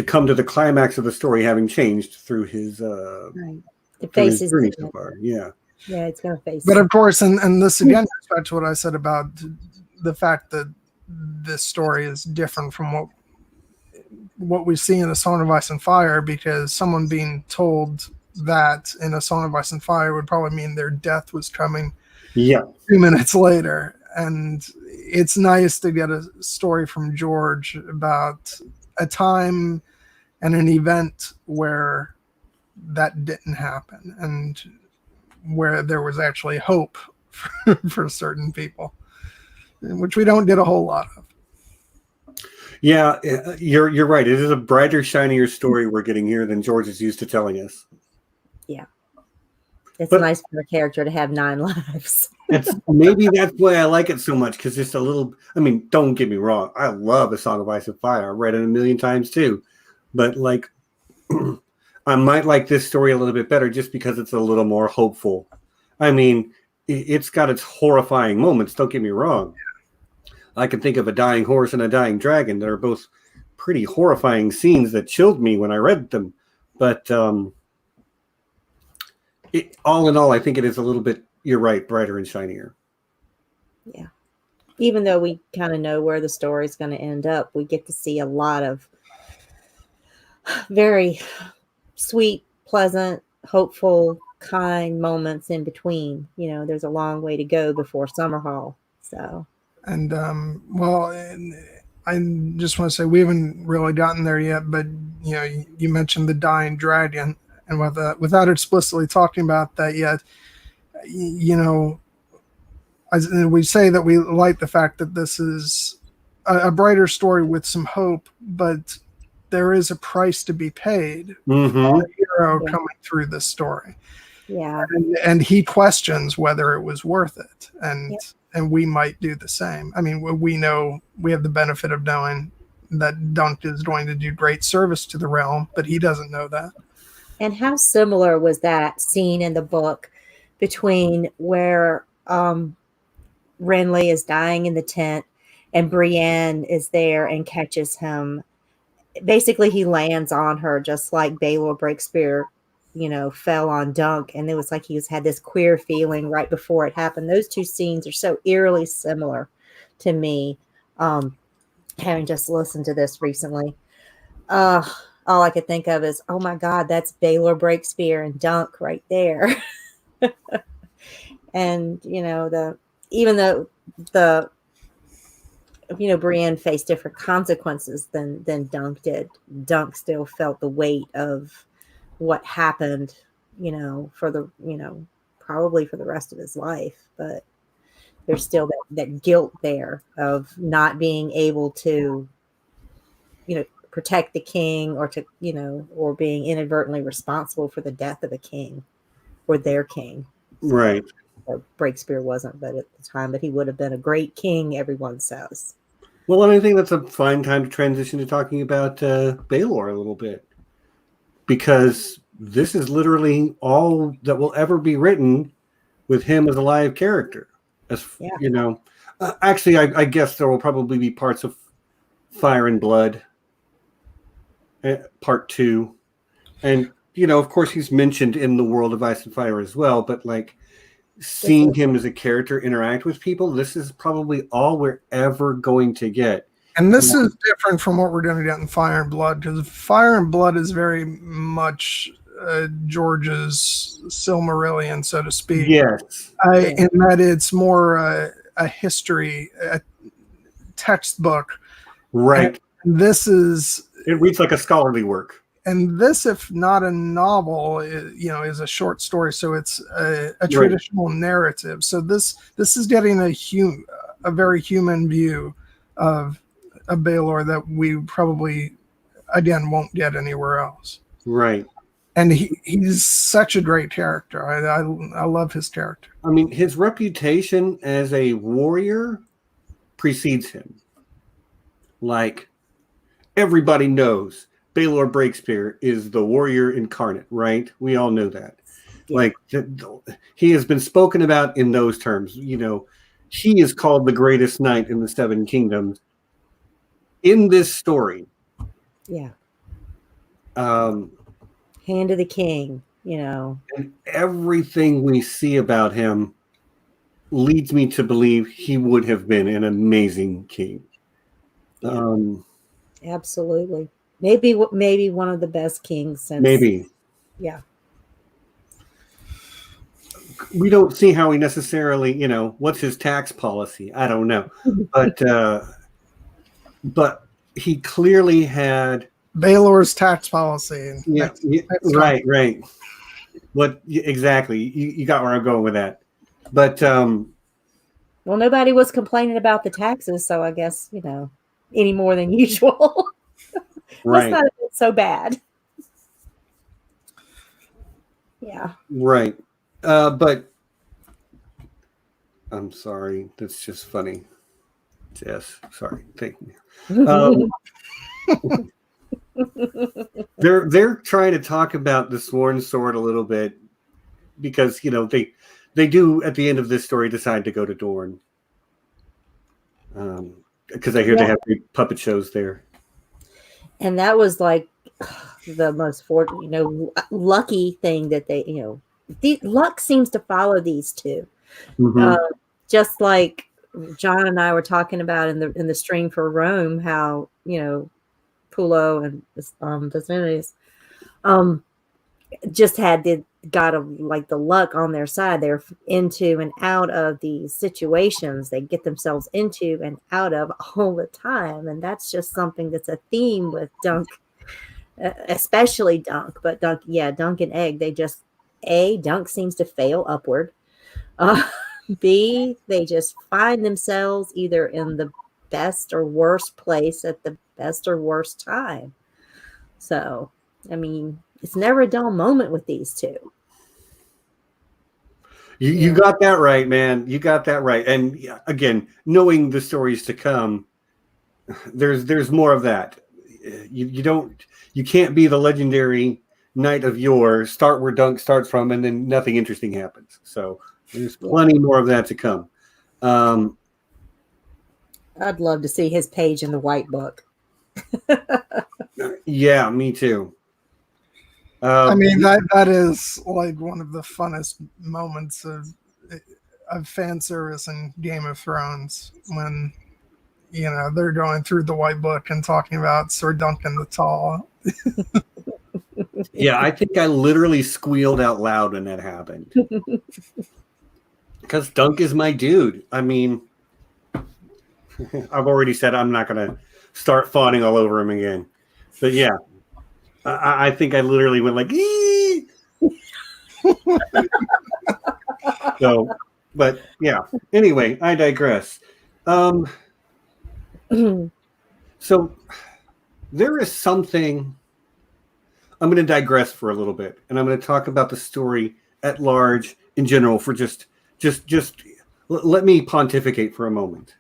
come to the climax of the story, having changed through his journey so far. Yeah. Yeah, it's going to face. But of course, and this again goes back to what I said about the fact that this story is different from what we see in A Song of Ice and Fire, because someone being told that in A Song of Ice and Fire would probably mean their death was coming 2 minutes later. And it's nice to get a story from George about a time and an event where that didn't happen, and where there was actually hope for certain people, which we don't get a whole lot of. Yeah, you're right. It is a brighter, shinier story we're getting here than George is used to telling us. Yeah. It's nice for a character to have 9 lives. Maybe that's why I like it so much, because it's a little, don't get me wrong, I love A Song of Ice and Fire. I've read it a million times too. But I might like this story a little bit better just because it's a little more hopeful. It's got its horrifying moments, don't get me wrong. I can think of a dying horse and a dying dragon that are both pretty horrifying scenes that chilled me when I read them. But all in all, I think it is a little bit, you're right, brighter and shinier. Yeah. Even though we kind of know where the story is going to end up, we get to see a lot of very sweet, pleasant, hopeful, kind moments in between. There's a long way to go before Summerhall. So, and I just want to say we haven't really gotten there yet, but you mentioned the dying dragon, and without explicitly talking about that yet, we say that we like the fact that this is a brighter story with some hope, but there is a price to be paid for the hero coming through this story. Yeah, and he questions whether it was worth it, and we might do the same. I mean, we know, we have the benefit of knowing that Dunk is going to do great service to the realm, but he doesn't know that. And how similar was that scene in the book between where Renly is dying in the tent and Brienne is there and catches him. Basically, he lands on her just like Baelor Breakspear, fell on Dunk. And it was like he had this queer feeling right before it happened. Those two scenes are so eerily similar to me, having just listened to this recently. All I could think of is, oh my God, that's Baelor Breakspear and Dunk right there. And, even though Brienne faced different consequences than Dunk did, Dunk still felt the weight of what happened, for the, probably for the rest of his life. But there's still that guilt there of not being able to, protect the king, or to, or being inadvertently responsible for the death of a king or their king. Right. Or Breakspear wasn't, but at the time, but he would have been a great king, everyone says. Well, and I think that's a fine time to transition to talking about Baelor a little bit, because this is literally all that will ever be written with him as a live character. Actually, I guess there will probably be parts of Fire and Blood, part 2, and of course he's mentioned in the World of Ice and Fire as well. But like, seeing him as a character interact with people, this is probably all we're ever going to get. And this is different from what we're going to get in Fire and Blood, because Fire and Blood is very much George's Silmarillion, so to speak. Yes. In that it's more a history, a textbook. Right. And this is... It reads like a scholarly work. And this, if not a novel, is a short story. So it's a traditional narrative. So this is getting a very human view of a Baelor that we probably, again, won't get anywhere else. Right. And he's such a great character. I love his character. I mean, his reputation as a warrior precedes him. Like, everybody knows Baelor Breakspear is the warrior incarnate, right? We all know that. Yeah. Like, he has been spoken about in those terms. He is called the greatest knight in the Seven Kingdoms in this story. Yeah. Hand of the king, And everything we see about him leads me to believe he would have been an amazing king. Yeah. Absolutely. Maybe one of the best kings since. Maybe. Yeah. We don't see how he necessarily, what's his tax policy? I don't know. But he clearly had Baelor's tax policy. Yeah, right. What exactly? You got where I'm going with that. But well, nobody was complaining about the taxes, so I guess, any more than usual. Right. Must not have been so bad. Yeah. Right. But I'm sorry. That's just funny. Yes. Sorry. Thank you. They're trying to talk about the Sworn Sword a little bit because they do at the end of this story decide to go to Dorne because I hear they have big puppet shows there. And that was like the most lucky thing that they the luck seems to follow these two. Mhm. Just like John and I were talking about in the stream for Rome, how Pulo and Viserys just got like the luck on their side. They're into and out of these situations they get themselves into and out of all the time, and that's just something that's a theme with Dunk, especially Dunk. But Dunk and Egg, they just Dunk seems to fail upward. B, they just find themselves either in the best or worst place at the best or worst time. So, I mean, it's never a dull moment with these two. You got that right, man. You got that right. And again, knowing the stories to come, there's more of that. You can't be the legendary knight of yore, start where Dunk starts from, and then nothing interesting happens. So there's plenty more of that to come. I'd love to see his page in the White Book. Yeah, me too. I mean, that is like one of the funnest moments of fan service in Game of Thrones, when they're going through the White Book and talking about Sir Duncan the Tall. Yeah, I think I literally squealed out loud when that happened. Because Dunk is my dude. I mean, I've already said I'm not going to start fawning all over him again. But yeah, I think I literally went like, ee! So, but yeah. Anyway, I digress. So there is something. I'm going to digress for a little bit, and I'm going to talk about the story at large in general for just let me pontificate for a moment.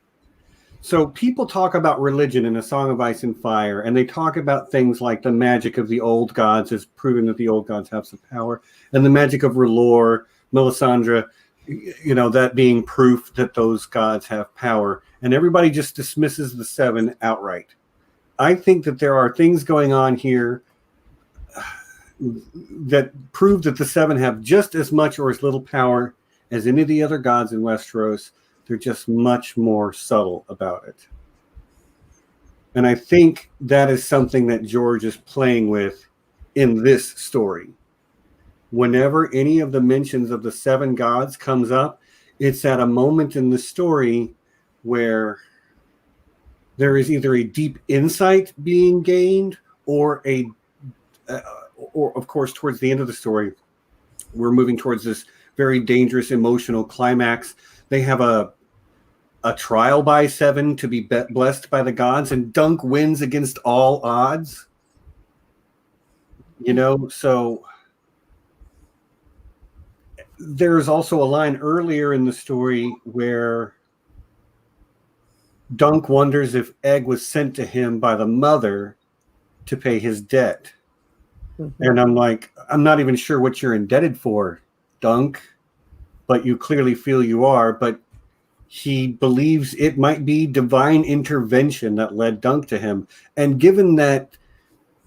So people talk about religion in A Song of Ice and Fire, and they talk about things like the magic of the old gods as proving that the old gods have some power, and the magic of R'hllor, Melisandre, that being proof that those gods have power. And everybody just dismisses the seven outright. I think that there are things going on here that prove that the seven have just as much or as little power as any of the other gods in Westeros. They're just much more subtle about it. And I think that is something that George is playing with in this story. Whenever any of the mentions of the seven gods comes up, it's at a moment in the story where there is either a deep insight being gained or of course, towards the end of the story, we're moving towards this very dangerous emotional climax. They have a trial by seven to be blessed by the gods, and Dunk wins against all odds. So there's also a line earlier in the story where Dunk wonders if Egg was sent to him by the mother to pay his debt. Mm-hmm. And I'm like, I'm not even sure what you're indebted for, Dunk, but you clearly feel you are. But he believes it might be divine intervention that led Dunk to him. And given that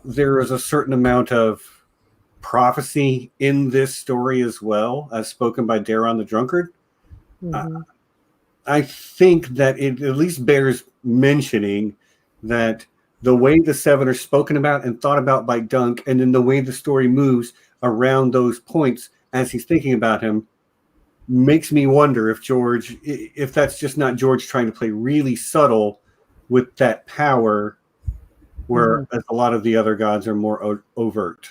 there is a certain amount of prophecy in this story as well, as spoken by Daeron the Drunkard, mm-hmm. I think that it at least bears mentioning that the way the seven are spoken about and thought about by Dunk, and then the way the story moves around those points as he's thinking about him, makes me wonder if that's just not George trying to play really subtle with that power, whereas a lot of the other gods are more overt.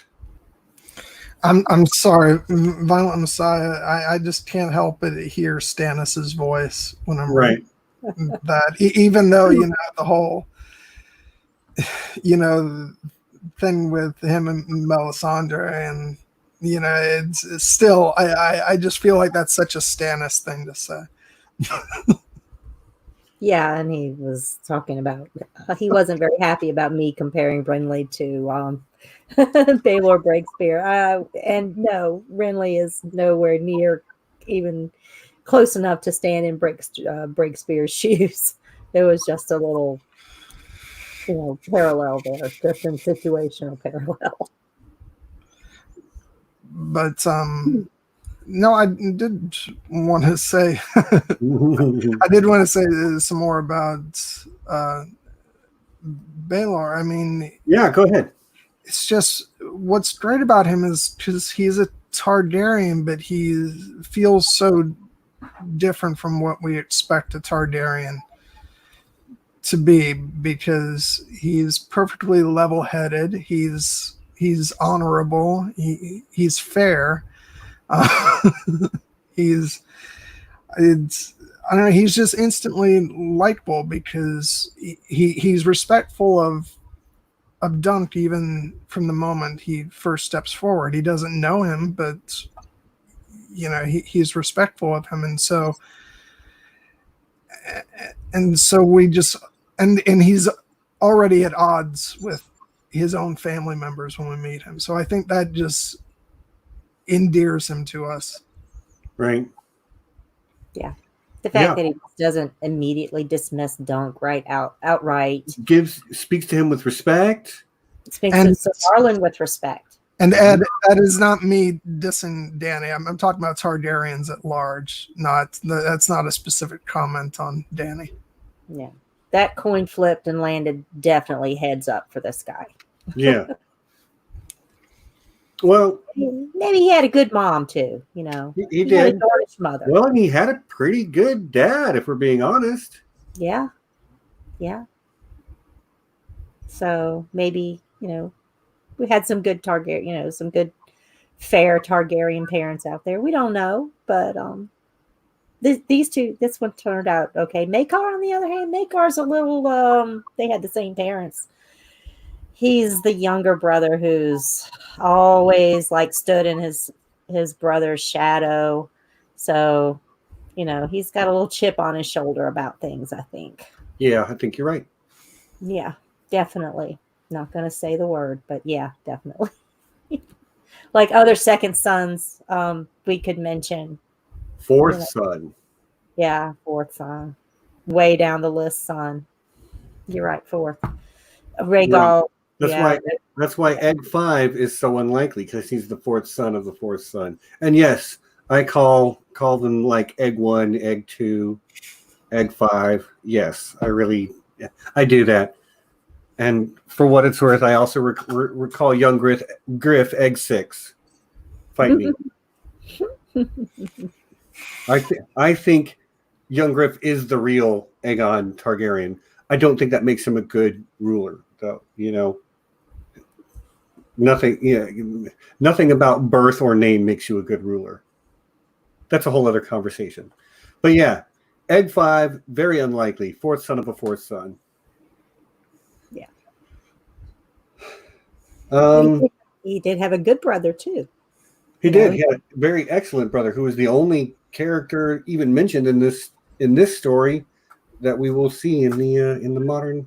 I'm sorry, Violent Messiah. I just can't help but hear Stannis's voice when I'm right. That even though the whole thing with him and Melisandre, and it's still I just feel like that's such a Stannis thing to say. Yeah, and he was talking about he wasn't very happy about me comparing Renly to Baelor Breakspear. And no, Renly is nowhere near even close enough to stand in Breakspear's shoes. There was just a little parallel there, different situational parallel. But No, I did want to say, I did want to say some more about Baelor. I mean, Yeah, go ahead. it's just what's great about him is because he's a Targaryen, but he feels so different from what we expect a Targaryen to be, because he's perfectly level-headed. He's honorable. He's fair. He's it's I don't know. He's just instantly likable because he's respectful of Dunk even from the moment he first steps forward. He doesn't know him, but he's respectful of him, and so we just and he's already at odds with his own family members when we meet him. So I think that just endears him to us. Right. Yeah. The fact that he doesn't immediately dismiss Dunk outright. Speaks to him with respect. Speaks to Sir Arlen with respect. And Ed, that is not me dissing Danny. I'm talking about Targaryens at large. That's not a specific comment on Danny. Yeah. That coin flipped and landed definitely heads up for this guy. Yeah. Well, maybe he had a good mom too. He did. Had a Dorish mother. Well, and he had a pretty good dad, if we're being honest. Yeah. Yeah. So maybe, we had some good Targaryen, some good fair Targaryen parents out there. We don't know, but this one turned out okay. Maekar, on the other hand, Maekar's a little they had the same parents. He's the younger brother who's always stood in his brother's shadow. So, he's got a little chip on his shoulder about things, I think. Yeah, I think you're right. Yeah, definitely. Not going to say the word, but yeah, definitely. Like other second sons, we could mention. Fourth son. Yeah, fourth son. Way down the list, son. You're right, fourth. Rhaegal. Right. That's why Egg 5 is so unlikely, because he's the fourth son of the fourth son. And yes, I call them like Egg 1, Egg 2, Egg 5. Yes, I do that. And for what it's worth, I also recall young Griff Egg 6. Fight me. I think young Griff is the real Aegon Targaryen. I don't think that makes him a good ruler, though. Nothing about birth or name makes you a good ruler. That's a whole other conversation. But yeah, Egg 5, very unlikely. Fourth son of a fourth son. Yeah. He did have a good brother too. He did. He had a very excellent brother who was the only character even mentioned in this story that we will see in the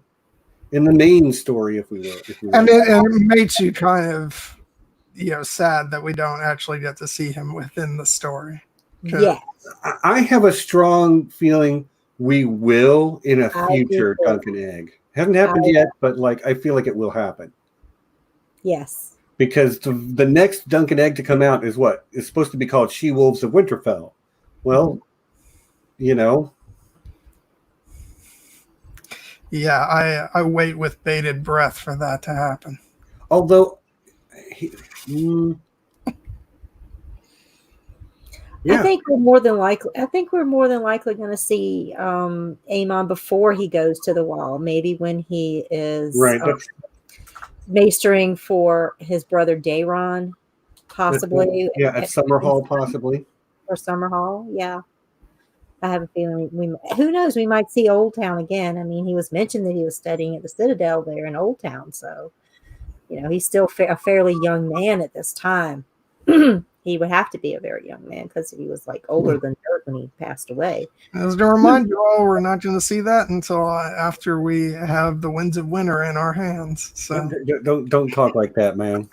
main story, if we will. And it makes you kind of sad that we don't actually get to see him within the story. Yeah, I have a strong feeling we will in a future Duncan Egg. Hasn't happened yet, but I feel like it will happen. Yes. Because the next Duncan Egg to come out is supposed to be called She-Wolves of Winterfell. Well, Yeah, I wait with bated breath for that to happen. Although, I think we're more than likely going to see Aemon before he goes to the Wall. Maybe when he is maestering for his brother Daeron, possibly. At Summerhall, possibly. Or Summerhall, yeah. I have a feeling who knows, we might see Old Town again. I mean, he was mentioned that he was studying at the Citadel there in Old Town. So, he's still a fairly young man at this time. He would have to be a very young man because he was older than dirt when he passed away. As to remind you all, we're not going to see that until after we have the Winds of Winter in our hands. So don't talk like that, man.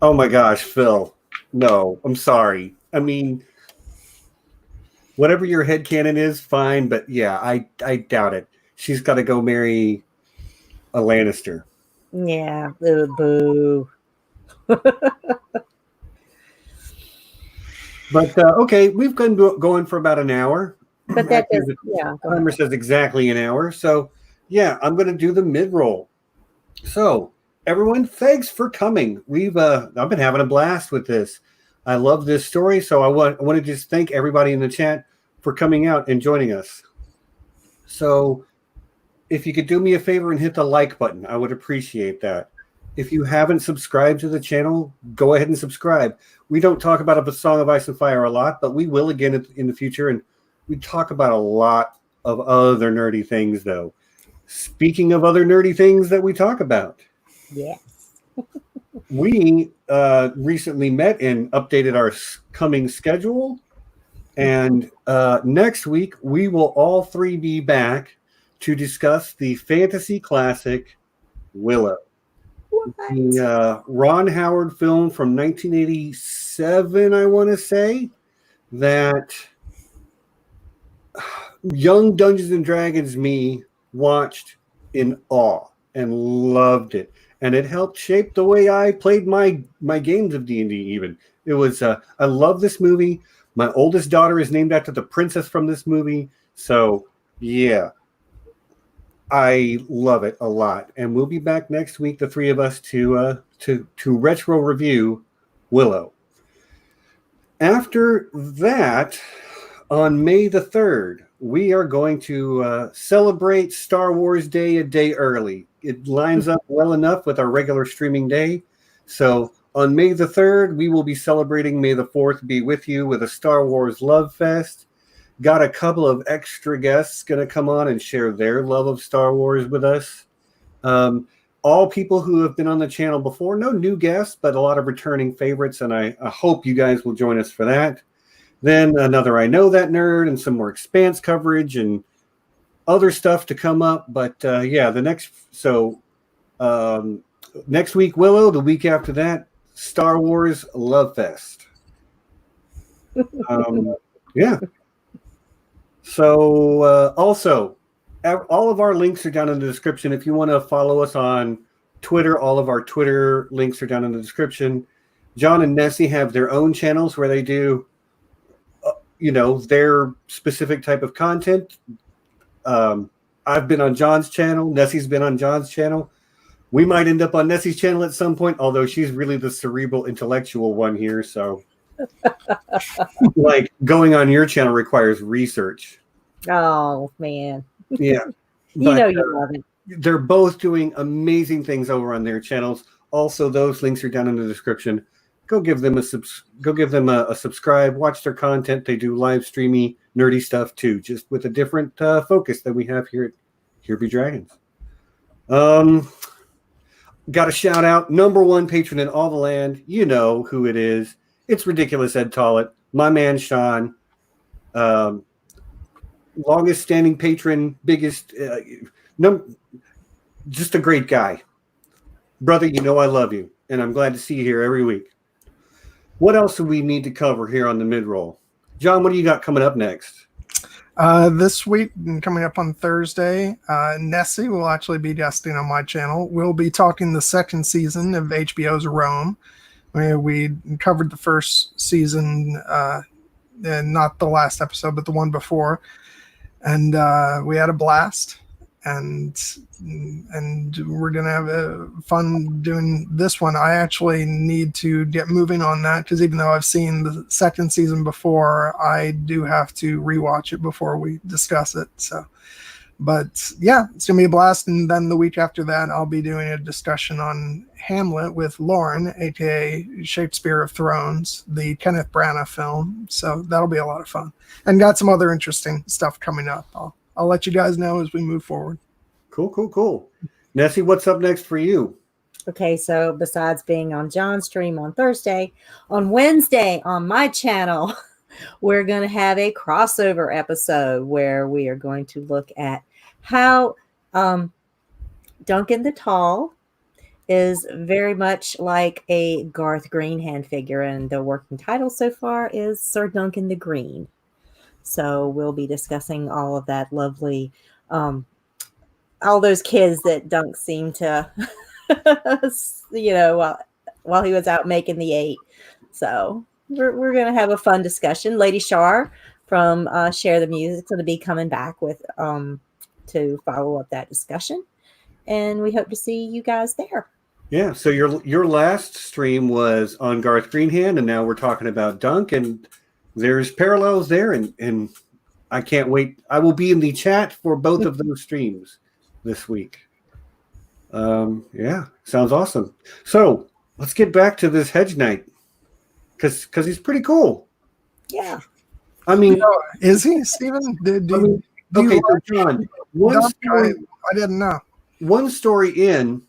Oh my gosh, Phil. No, I'm sorry. I mean, whatever your headcanon is, fine, but yeah, I doubt it. She's got to go marry a Lannister. Yeah. Boo. But okay, we've been going for about an hour. But that Actually, does, the yeah. Go timer ahead. says exactly an hour. So yeah, I'm going to do the mid roll. So everyone, thanks for coming. I've been having a blast with this. I love this story, so I want to just thank everybody in the chat for coming out and joining us. So if you could do me a favor and hit the like button, I would appreciate that. If you haven't subscribed to the channel, go ahead and subscribe. We don't talk about A Song of Ice and Fire a lot, but we will again in the future, and we talk about a lot of other nerdy things, though. Speaking of other nerdy things that we talk about, Yes. we recently met and updated our coming schedule. And next week, we will all three be back to discuss the fantasy classic Willow. What? The Ron Howard film from 1987, I want to say, that young Dungeons and Dragons me watched in awe and loved it. And it helped shape the way I played my games of D&D even. It was, I love this movie. My oldest daughter is named after the princess from this movie. So, yeah, I love it a lot. And we'll be back next week, the three of us, to retro review Willow. After that, on May the 3rd, we are going to celebrate Star Wars Day a day early. It lines up well enough with our regular streaming day. So on May the 3rd, we will be celebrating May the 4th be with you with a Star Wars Love Fest. Got a couple of extra guests going to come on and share their love of Star Wars with us. All people who have been on the channel before, no new guests, but a lot of returning favorites, and I hope you guys will join us for that. Then another I Know That Nerd and some more Expanse coverage and other stuff to come up. But yeah, next week, Willow. The week after that, Star Wars Love Fest. Yeah. So also, all of our links are down in the description. If you want to follow us on Twitter, all of our Twitter links are down in the description. John and Nessie have their own channels where they do their specific type of content. I've been on John's channel. Nessie's been on John's channel. We might end up on Nessie's channel at some point, although she's really the cerebral intellectual one here. So like going on your channel requires research. Oh, man. Yeah. You love it. They're both doing amazing things over on their channels. Also, those links are down in the description. Go give them a subscribe. Watch their content. They do live streamy nerdy stuff too, just with a different focus that we have here at Here Be Dragons. Got a shout out, number one patron in all the land. You know who it is. It's ridiculous Ed Tollett, my man Sean, longest standing patron, biggest, just a great guy. Brother, you know I love you, and I'm glad to see you here every week. What else do we need to cover here on the mid-roll? John, what do you got coming up next? This week, coming up on Thursday, Nessie will actually be guesting on my channel. We'll be talking the second season of HBO's Rome. We covered the first season, not the last episode, but the one before. And we had a blast. And we're going to have fun doing this one. I actually need to get moving on that because even though I've seen the second season before, I do have to rewatch it before we discuss it. So, but yeah, it's going to be a blast. And then the week after that, I'll be doing a discussion on Hamlet with Lauren, aka Shakespeare of Thrones, the Kenneth Branagh film. So that'll be a lot of fun. And got some other interesting stuff coming up. I'll let you guys know as we move forward. Cool. Nessie, what's up next for you? Okay, so besides being on John's stream on Thursday, on Wednesday on my channel, we're going to have a crossover episode where we are going to look at how Duncan the Tall is very much like a Garth Greenhand figure, and the working title so far is Sir Duncan the Green. So we'll be discussing all of that lovely, all those kids that Dunk seemed to while he was out making the 8. So we're going to have a fun discussion. Lady Shar from Share the Music is going to be coming back with to follow up that discussion, and we hope to see you guys there. Yeah. So your last stream was on Garth Greenhand, and now we're talking about Dunk, and there's parallels there, and I can't wait. I will be in the chat for both of those streams this week. Yeah, sounds awesome. So let's get back to this Hedge Knight, because he's pretty cool. Yeah. I mean, is he, Stephen? Okay, so John, I didn't know. One story in,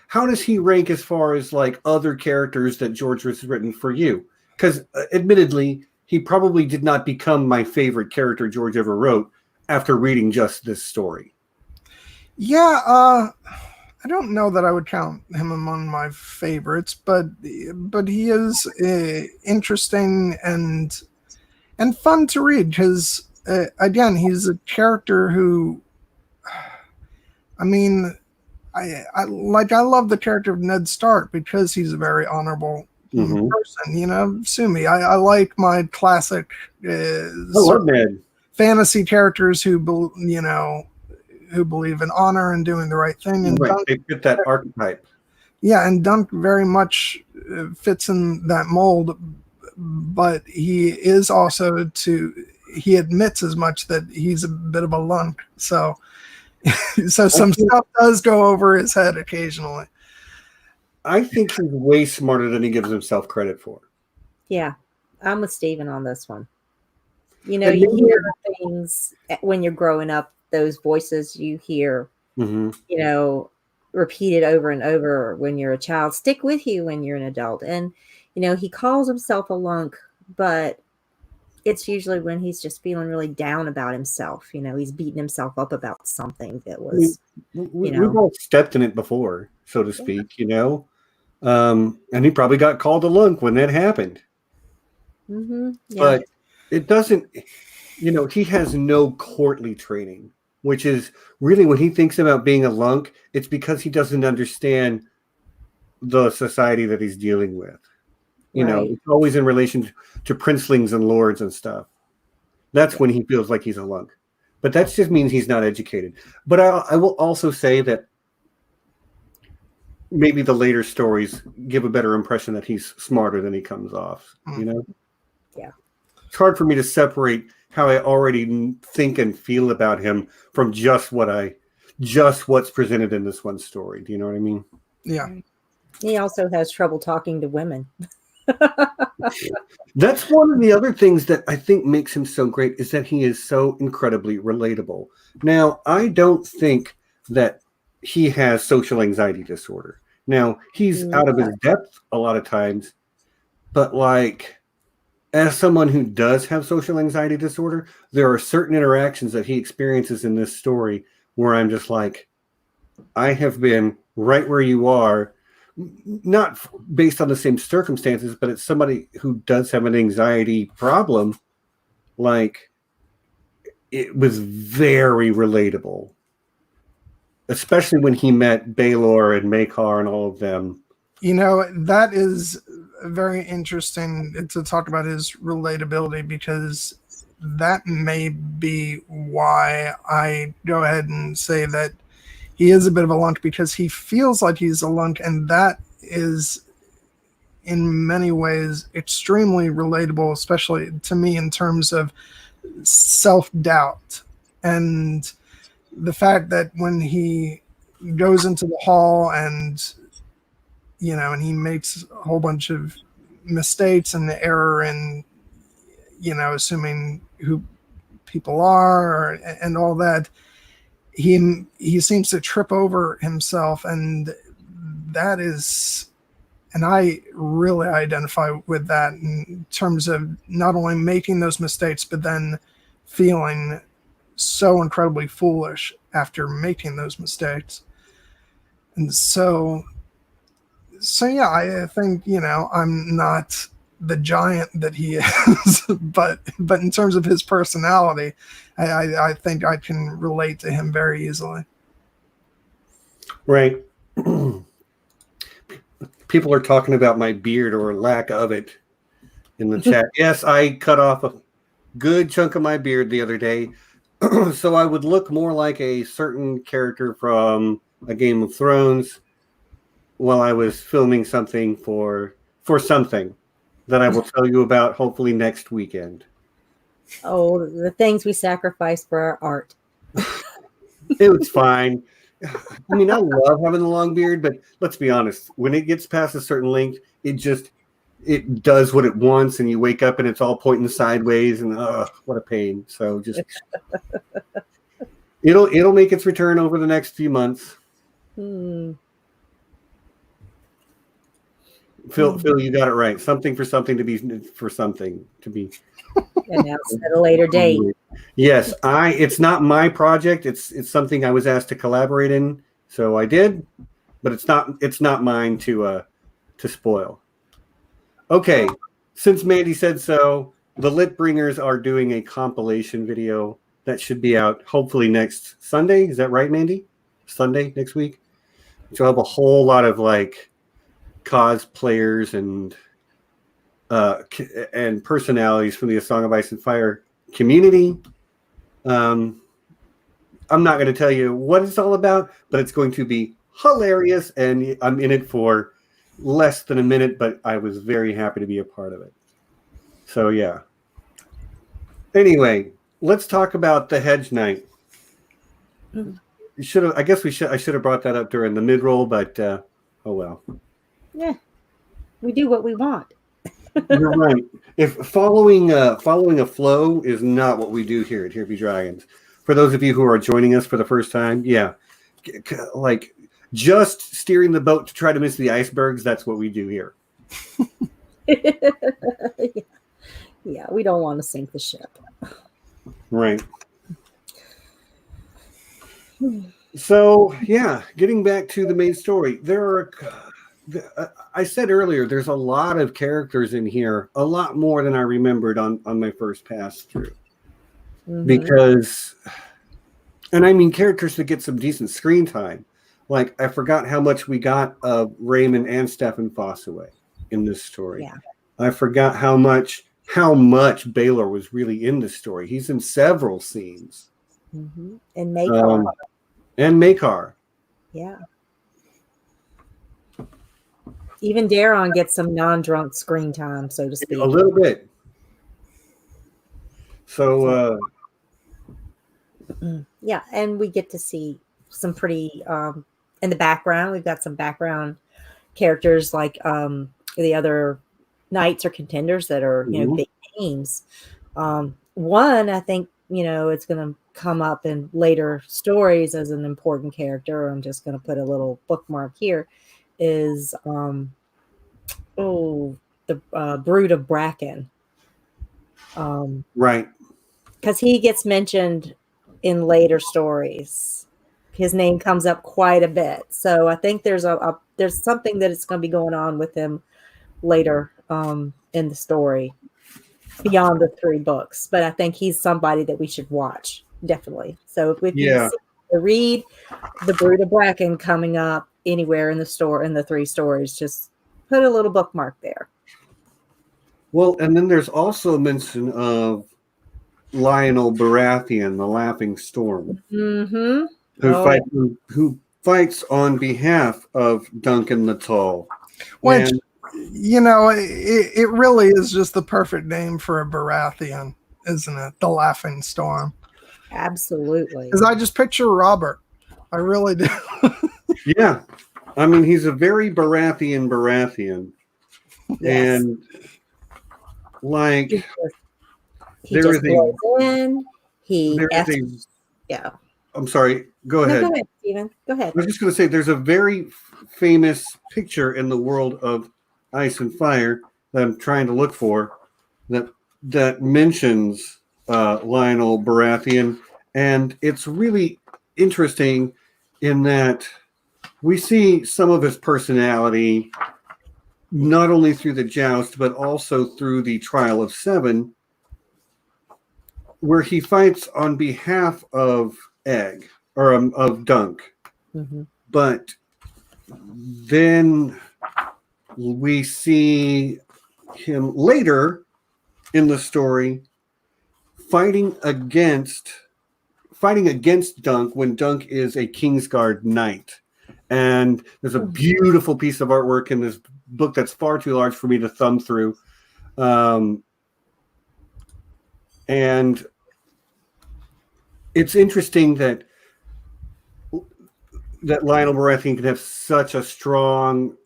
how does he rank as far as like other characters that George has written for you? Because admittedly, he probably did not become my favorite character George ever wrote after reading just this story. Yeah, I don't know that I would count him among my favorites, but he is interesting and fun to read because again, he's a character who, I mean, I love the character of Ned Stark because he's a very honorable person. Sue me. I like my classic fantasy characters who believe in honor and doing the right thing. And Dunk, they fit that archetype. Yeah, and Dunk very much fits in that mold, but he is also he admits as much that he's a bit of a lunk. So some stuff does go over his head occasionally. I think he's way smarter than he gives himself credit for. Yeah, I'm with Stephen on this one. You hear things when you're growing up, those voices you hear, repeated over and over when you're a child, stick with you when you're an adult. And, he calls himself a lunk, but it's usually when he's just feeling really down about himself. He's beating himself up about something that was, We've all stepped in it before, so to speak, and he probably got called a lunk when that happened. Yeah. But it doesn't, he has no courtly training, which is really when he thinks about being a lunk, it's because he doesn't understand the society that he's dealing with. It's always in relation to princelings and lords and stuff. That's when he feels like he's a lunk. But that just means he's not educated. But I will also say that maybe the later stories give a better impression that he's smarter than he comes off, Yeah. It's hard for me to separate how I already think and feel about him from just what's presented in this one story. Do you know what I mean? Yeah. He also has trouble talking to women. That's one of the other things that I think makes him so great is that he is so incredibly relatable. Now, I don't think that he has social anxiety disorder. Now, he's out of his depth a lot of times, but as someone who does have social anxiety disorder, there are certain interactions that he experiences in this story where I'm just like, I have been right where you are, not based on the same circumstances, but it's somebody who does have an anxiety problem. It was very relatable, especially when he met Baelor and Maekar and all of them. That is very interesting to talk about his relatability, because that may be why I go ahead and say that he is a bit of a lunk, because he feels like he's a lunk, and that is in many ways extremely relatable, especially to me in terms of self-doubt and the fact that when he goes into the hall and he makes a whole bunch of mistakes and the error in assuming who people are and all that, he seems to trip over himself, and that is, and I really identify with that in terms of not only making those mistakes, but then feeling so incredibly foolish after making those mistakes. And so yeah, I think, I'm not the giant that he is, but in terms of his personality, I think I can relate to him very easily. Right. People are talking about my beard or lack of it in the chat. Yes, I cut off a good chunk of my beard the other day, so I would look more like a certain character from a Game of Thrones while I was filming something for something that I will tell you about hopefully next weekend. Oh, the things we sacrifice for our art. It was fine. I mean, I love having the long beard, but let's be honest, when it gets past a certain length, it does what it wants, and you wake up and it's all pointing sideways, and what a pain. So just it'll make its return over the next few months. Phil, you got it right. Something for something to be for something to be Announced at a later date. Yes, it's not my project. It's something I was asked to collaborate in, so I did, but it's not mine to spoil. Okay, since Mandy said so, the Litbringers are doing a compilation video that should be out hopefully next Sunday. Is that right, Mandy? Sunday next week. So I'll have a whole lot of like cosplayers and personalities from the A Song of Ice and Fire community. I'm not going to tell you what it's all about, but it's going to be hilarious, and I'm in it for less than a minute, but I was very happy to be a part of it. So yeah. Anyway, let's talk about the Hedge Knight. I should have brought that up during the mid-roll, but oh well. Yeah, we do what we want. You're right. If following a flow is not what we do here at Here Be Dragons. For those of you who are joining us for the first time, yeah, like just steering the boat to try to miss the icebergs. That's what we do here. Yeah, we don't want to sink the ship. Right. So yeah, getting back to the main story, I said earlier, there's a lot of characters in here, a lot more than I remembered on my first pass through. Because, and I mean characters that get some decent screen time. Like, I forgot how much we got of Raymond and Stefan Fossaway in this story. Yeah. I forgot how much Baelor was really in the story. He's in several scenes. And Makar. And Makar. Yeah. Even Daeron gets some non-drunk screen time, so to speak. A little bit. So, yeah, and we get to see some pretty, in the background, we've got some background characters like the other knights or contenders that are, big names. One, I think, it's going to come up in later stories as an important character. I'm just going to put a little bookmark here. Is the Brood of Bracken. Right. Because he gets mentioned in later stories. His name comes up quite a bit. So I think there's there's something that is going to be going on with him later in the story beyond the 3 books. But I think he's somebody that we should watch, definitely. So if you read the Brood of Bracken coming up anywhere in the 3 stories, just put a little bookmark there. Well, and then there's also mention of Lionel Baratheon, the Laughing Storm, who fights on behalf of Duncan the Tall. Which, it really is just the perfect name for a Baratheon, isn't it? The Laughing Storm. Absolutely. Because I just picture Robert. I really do. Yeah. I mean, he's a very Baratheon. Yes. And like he just blows in. Yeah. I'm sorry. Go ahead. No, go ahead, Stephen. Go ahead. I was just going to say there's a very famous picture in the world of Ice and Fire that I'm trying to look for that mentions Lionel Baratheon, and it's really interesting in that we see some of his personality not only through the joust, but also through the Trial of 7, where he fights on behalf of of Dunk. But then we see him later in the story fighting against Dunk when Dunk is a Kingsguard knight. And there's a beautiful piece of artwork in this book that's far too large for me to thumb through. And it's interesting that Lionel Baratheon can have such a strong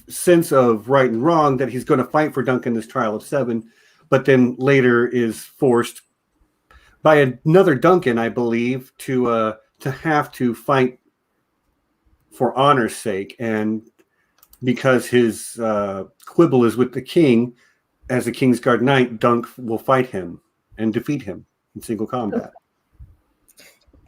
sense of right and wrong that he's going to fight for Dunk in this trial of 7, but then later is forced by another Duncan, I believe, to have to fight for honor's sake, and because his quibble is with the king, as a Kingsguard knight, Dunk will fight him and defeat him in single combat.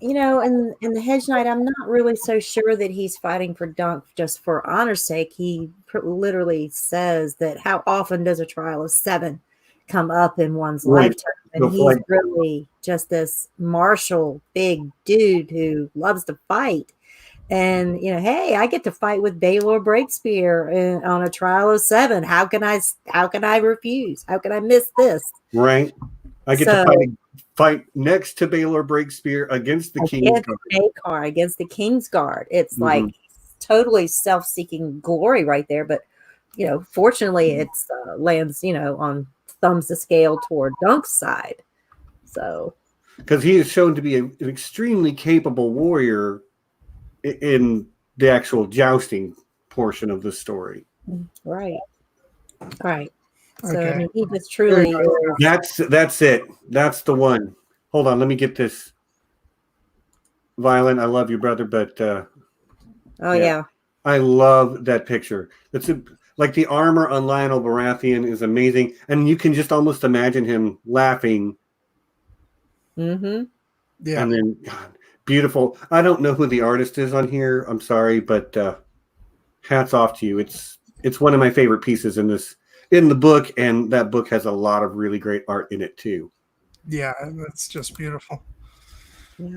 You know, in the Hedge Knight, I'm not really so sure that he's fighting for Dunk just for honor's sake. He literally says that how often does a trial of 7 come up in one's lifetime? And he's really just this martial big dude who loves to fight. And, you know, hey, I get to fight with Baelor Breakspear on a trial of 7. How can I refuse? How can I miss this? Right. I get to fight next to Baelor Breakspear against the Kingsguard. Against the Kingsguard. It's like totally self-seeking glory right there. But, you know, fortunately, it's lands, you know, on thumbs the scale toward Dunk's side. So, because he is shown to be an extremely capable warrior in the actual jousting portion of the story. Right. Right. So Okay. I mean, he just truly. That's it. That's the one. Hold on, let me get this. Violent, I love you, brother, but yeah. I love that picture. Like the armor on Lionel Baratheon is amazing, and you can just almost imagine him laughing. Mm-hmm. Yeah. And then, God, beautiful. I don't know who the artist is on here. I'm sorry, but hats off to you. It's one of my favorite pieces in the book, and that book has a lot of really great art in it too. Yeah, that's just beautiful. Yeah.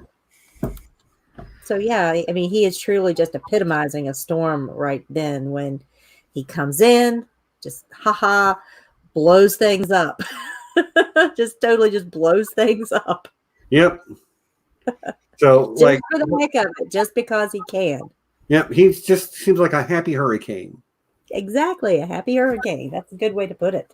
So yeah, I mean, he is truly just epitomizing a storm right then when he comes in, just blows things up. Just totally just blows things up. Yep. So just like for the heck of it, just because he can. Yep, he just seems like a happy hurricane. Exactly, a happy hurricane. That's a good way to put it.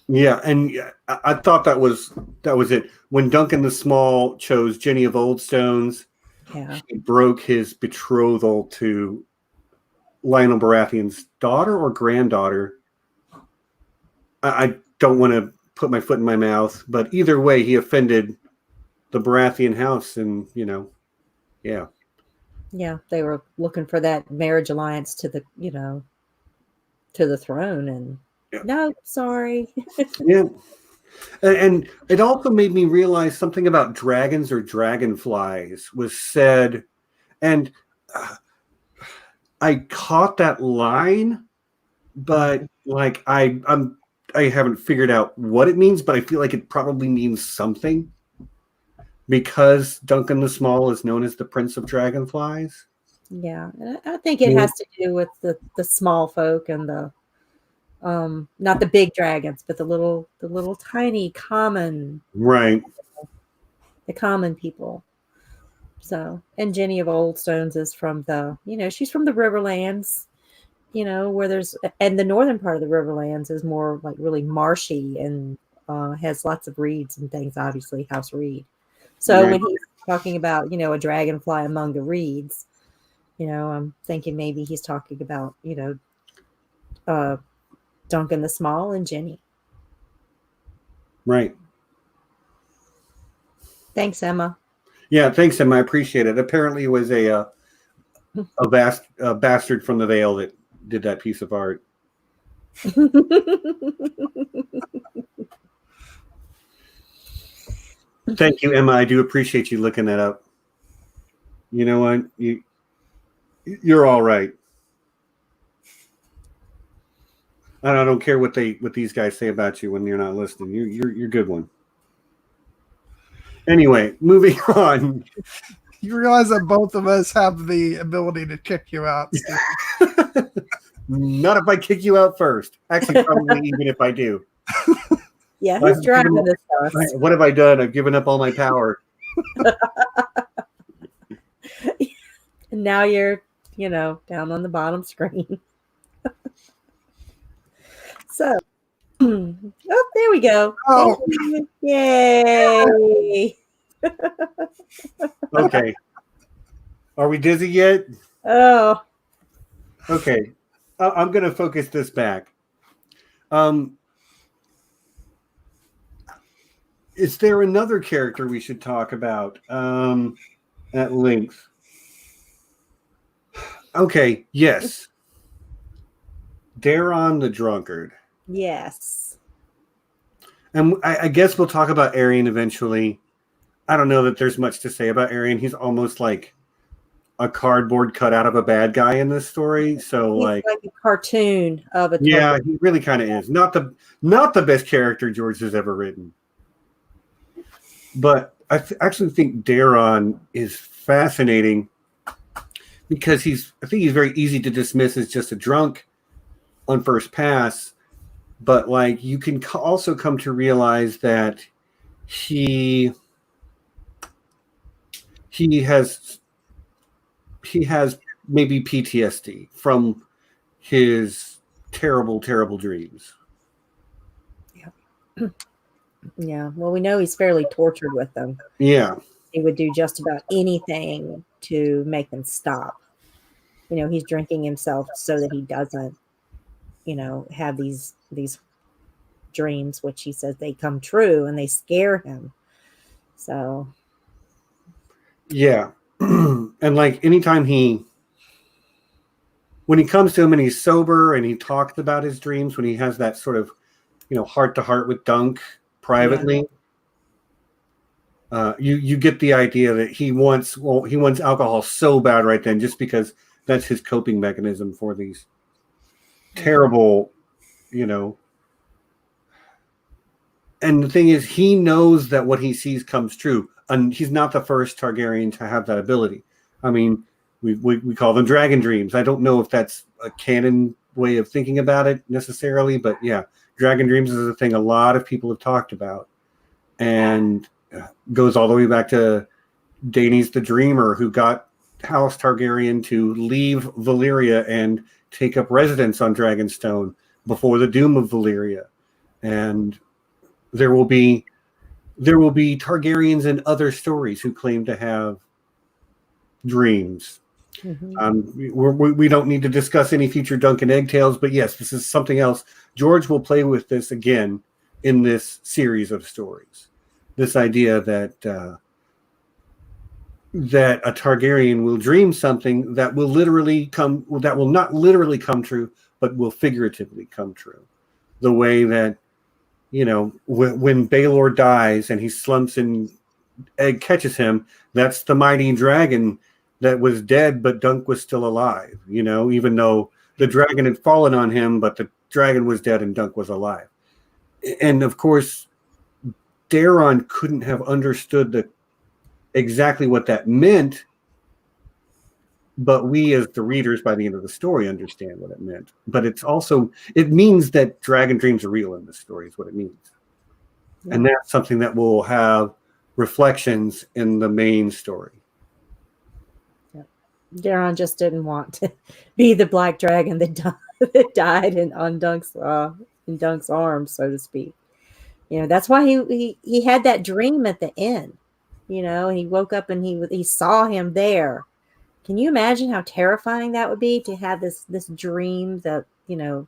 Yeah, and I thought that was it. When Duncan the Small chose Jenny of Oldstones, he broke his betrothal to Lionel Baratheon's daughter or granddaughter. I don't want to put my foot in my mouth, but either way, he offended the Baratheon house, and yeah. Yeah, they were looking for that marriage alliance to the, to the throne, and no, sorry. Yeah. And it also made me realize something about dragons or dragonflies was said, and I caught that line, but like I haven't figured out what it means, but I feel like it probably means something because Duncan the Small is known as the Prince of Dragonflies. Yeah, I think it has to do with the small folk and the not the big dragons, but the little tiny common, right? The common people. So, and Jenny of Oldstones is from the, she's from the Riverlands, where there's, and the northern part of the Riverlands is more like really marshy and has lots of reeds and things, obviously House Reed. So when he's talking about, a dragonfly among the reeds, I'm thinking maybe he's talking about, Duncan the Small and Jenny. Right. Thanks, Emma. Yeah, thanks, Emma. I appreciate it. Apparently, it was a bastard from the Vale that did that piece of art. Thank you, Emma. I do appreciate you looking that up. You know what? You're all right. I don't care what these guys say about you when you're not listening. You're a good one. Anyway, moving on. You realize that both of us have the ability to kick you out, Steve. Not if I kick you out first. Actually, probably even if I do. Yeah, who's driving this bus? What have I done? I've given up all my power. And now you're, down on the bottom screen. So, oh, there we go. Oh. Yay! Okay. Are we dizzy yet? Oh, Okay. I'm going to focus this back. Is there another character we should talk about at length? Okay, yes. Daeron the Drunkard. yes. And I guess we'll talk about Aerion eventually. I don't know that there's much to say about Aerion. He's almost like a cardboard cut out of a bad guy in this story. So He's like a cartoon of a yeah, he really kind of is. Not the best character George has ever written. But I actually think Daeron is fascinating because I think he's very easy to dismiss as just a drunk on first pass. But like you can also come to realize that he has maybe PTSD from his terrible dreams. Yeah. Well, we know he's fairly tortured with them. Yeah. He would do just about anything to make them stop. He's drinking himself so that he doesn't, have these dreams, which he says they come true and they scare him. So. Yeah. And like anytime when he comes to him and he's sober and he talks about his dreams, when he has that sort of, heart to heart with Dunk privately, you get the idea that he wants alcohol so bad right then, just because that's his coping mechanism for these terrible, And the thing is, he knows that what he sees comes true, and he's not the first Targaryen to have that ability. I mean, we call them dragon dreams. I don't know if that's a canon way of thinking about it necessarily, but yeah, dragon dreams is a thing a lot of people have talked about, and goes all the way back to Daenerys the Dreamer, who got House Targaryen to leave Valyria and take up residence on Dragonstone before the doom of Valyria. And there will be Targaryens in other stories who claim to have dreams. Mm-hmm. We don't need to discuss any future Duncan Eggtails, but yes, this is something else. George will play with this again in this series of stories. This idea that a Targaryen will dream something that will not literally come true, but will figuratively come true. The way that, when Baelor dies and he slumps and Egg catches him, that's the mighty dragon that was dead, but Dunk was still alive, even though the dragon had fallen on him, but the dragon was dead and Dunk was alive. And of course, Daeron couldn't have understood exactly what that meant, but we as the readers by the end of the story understand what it meant. But it means that dragon dreams are real in this story is what it means. Yeah. And that's something that will have reflections in the main story. Yeah. Daeron just didn't want to be the black dragon that died in Dunk's arms, so to speak. That's why he had that dream at the end. And he woke up and he saw him there. Can you imagine how terrifying that would be to have this dream that,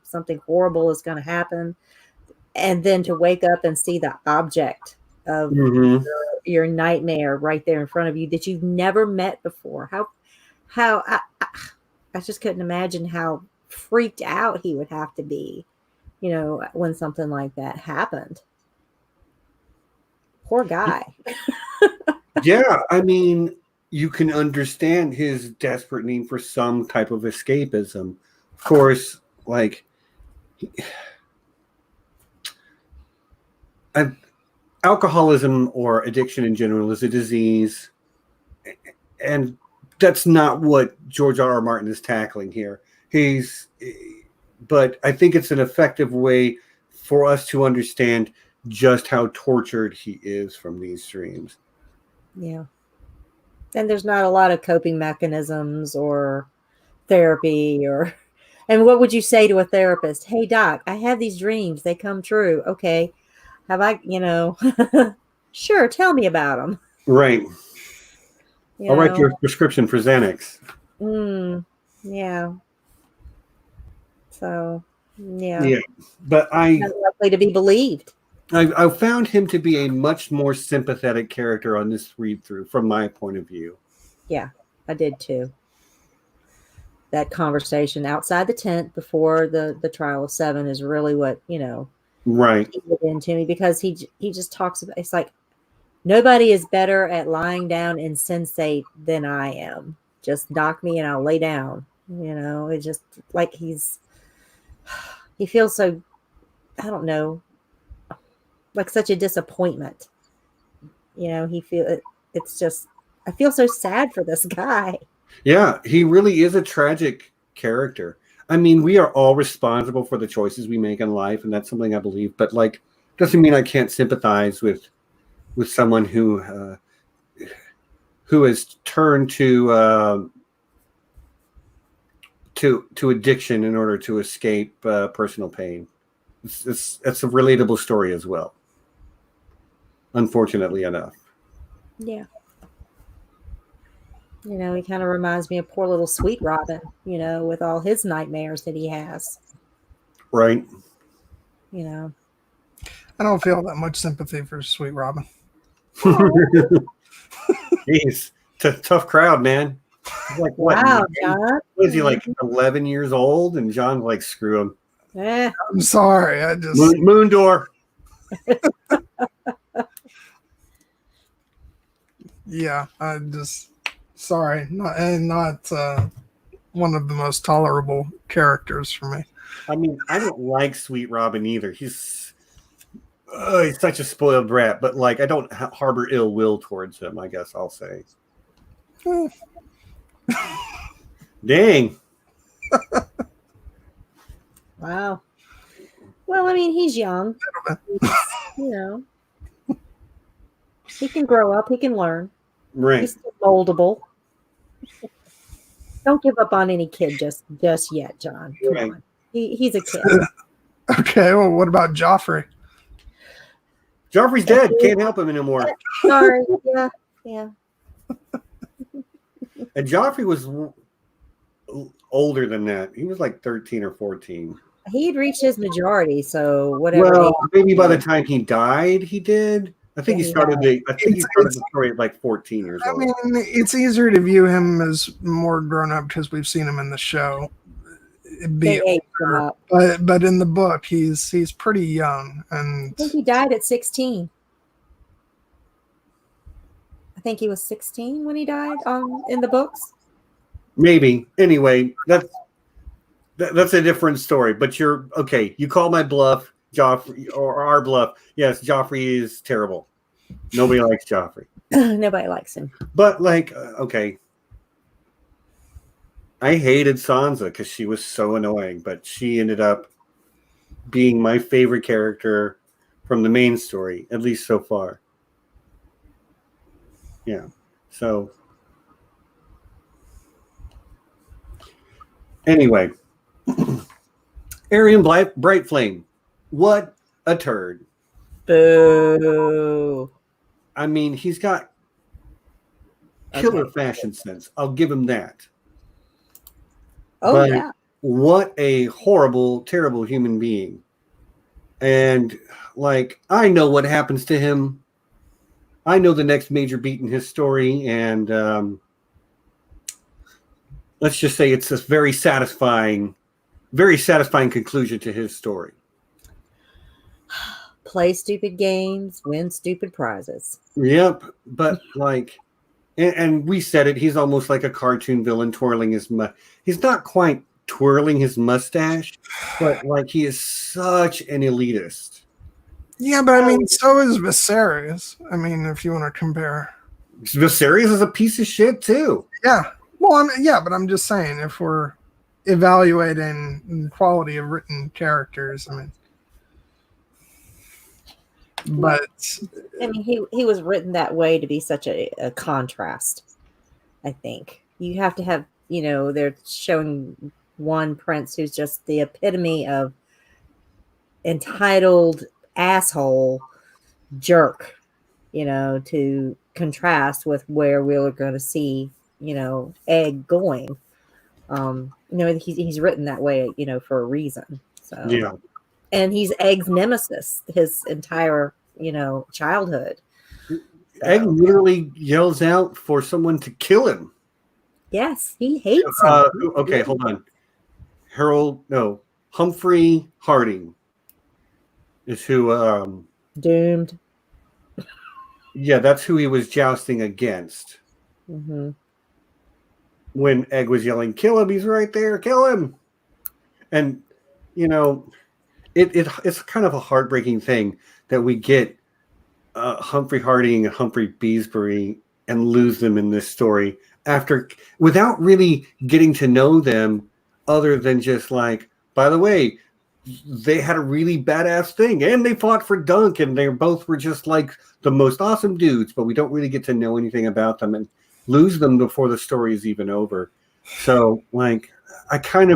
something horrible is going to happen, and then to wake up and see the object of mm-hmm. your nightmare right there in front of you that you've never met before? How I just couldn't imagine how freaked out he would have to be, when something like that happened. Poor guy. Yeah, I mean, you can understand his desperate need for some type of escapism. Of course, like alcoholism or addiction in general is a disease, and that's not what George R. R. Martin is tackling here. But I think it's an effective way for us to understand just how tortured he is from these dreams. Yeah. And there's not a lot of coping mechanisms or therapy and what would you say to a therapist? Hey doc, I have these dreams. They come true. Okay. Have I, sure. Tell me about them. Right. I'll write your prescription for Xanax. Yeah. So, yeah. Yeah. But not likely to be believed. I found him to be a much more sympathetic character on this read through from my point of view. Yeah, I did too. That conversation outside the tent before the trial of 7 is really what, right. He did into me, because he just talks about, it's like, nobody is better at lying down in sensate than I am. Just knock me and I'll lay down. It's just like he feels so, I don't know, like such a disappointment. It's just, I feel so sad for this guy. Yeah, he really is a tragic character. I mean, we are all responsible for the choices we make in life, and that's something I believe. But doesn't mean I can't sympathize with someone who has turned to addiction in order to escape personal pain. It's a relatable story as well. Unfortunately enough. Yeah. He kind of reminds me of poor little Sweet Robin, with all his nightmares that he has. Right. I don't feel that much sympathy for Sweet Robin. He's tough crowd, man. He's like, what? Wow, John. Was he like 11 years old? And John's like, screw him. I'm sorry. I just moon door. Yeah, I just sorry, not one of the most tolerable characters for me. I mean, I don't like Sweet Robin either. He's such a spoiled brat, but I don't harbor ill will towards him, I guess I'll say. Dang. Wow. Well, I mean, he's young. He can grow up. He can learn. Right. He's still moldable. Don't give up on any kid just yet, John. Come on. He's a kid. Okay, well, what about Joffrey? Joffrey's dead. Can't help him anymore. Sorry. Yeah. And Joffrey was older than that. He was like 13 or 14. He had reached his majority, so whatever. Well, maybe by the time he died, he did. I think he started the story at like 14 years old. I mean, it's easier to view him as more grown up because we've seen him in the show. But in the book, he's pretty young, and I think he died at 16. I think he was 16 when he died in the books. Maybe. Anyway, that's a different story. But you're okay. You call my bluff, Joffrey, or our bluff. Yes, Joffrey is terrible. Nobody likes Joffrey. Nobody likes him. But okay. I hated Sansa because she was so annoying, but she ended up being my favorite character from the main story, at least so far. Yeah. So anyway, Arian Bright Flame. What a turd. Boo. I mean, he's got killer fashion sense. I'll give him that. Oh, but yeah. What a horrible, terrible human being. And I know what happens to him. I know the next major beat in his story. And let's just say it's a very satisfying conclusion to his story. Play stupid games, win stupid prizes. Yep. But and we said it, he's almost like a cartoon villain twirling his he's not quite twirling his mustache, but he is such an elitist. Yeah, but I mean, so is Viserys. I mean, if you want to compare. Viserys is a piece of shit too. Yeah. Well, but I'm just saying, if we're evaluating the quality of written characters, I mean, but I mean, he was written that way to be such a contrast. I think you have to have, they're showing one prince who's just the epitome of entitled asshole jerk, to contrast with where we're going to see, Egg going. He's written that way, for a reason. So Yeah. And he's Egg's nemesis his entire, childhood. Egg literally yells out for someone to kill him. Yes, he hates him. Okay, hold on. Humphrey Harding is who. Doomed. Yeah, that's who he was jousting against. Mm-hmm. When Egg was yelling, "Kill him! He's right there! Kill him!" And it's kind of a heartbreaking thing that we get Humphrey Harding and Humphrey Beesbury and lose them in this story without really getting to know them, other than just like, by the way, they had a really badass thing and they fought for Dunk and they both were just like the most awesome dudes, but we don't really get to know anything about them and lose them before the story is even over. So like, I get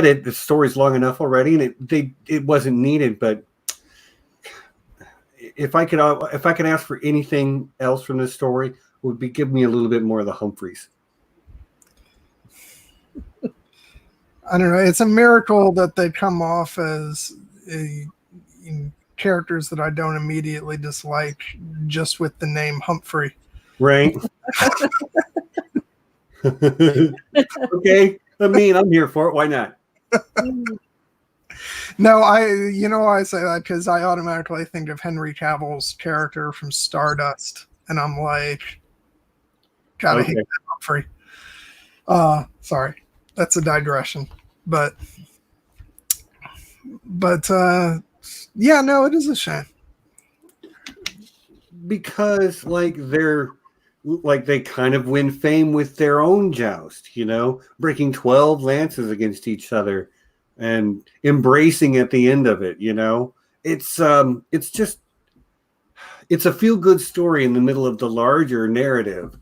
it. The story's long enough already and it wasn't needed, but if I could ask for anything else from this story, it would be give me a little bit more of the Humphreys. I don't know. It's a miracle that they come off as characters that I don't immediately dislike just with the name Humphrey. Right. Okay. I'm here for it. Why not? No, I say that because I automatically think of Henry Cavill's character from Stardust, and I'm like, gotta hate that Humphrey. Sorry, that's a digression, but yeah, no, it is a shame because they kind of win fame with their own joust, breaking 12 lances against each other and embracing at the end of it. It's a feel-good story in the middle of the larger narrative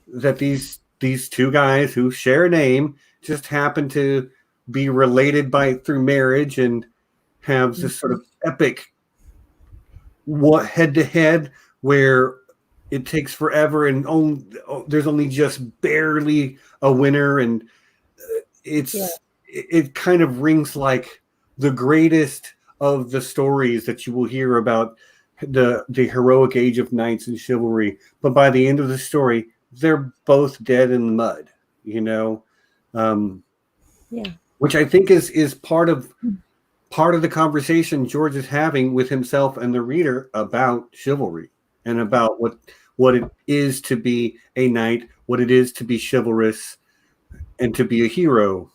that these two guys who share a name just happen to be related through marriage and have this sort of epic head-to-head where it takes forever and there's only just barely a winner, and it kind of rings like the greatest of the stories that you will hear about the heroic age of knights and chivalry. But by the end of the story, they're both dead in the mud, which I think is part of the conversation George is having with himself and the reader about chivalry and about what it is to be a knight, what it is to be chivalrous and to be a hero.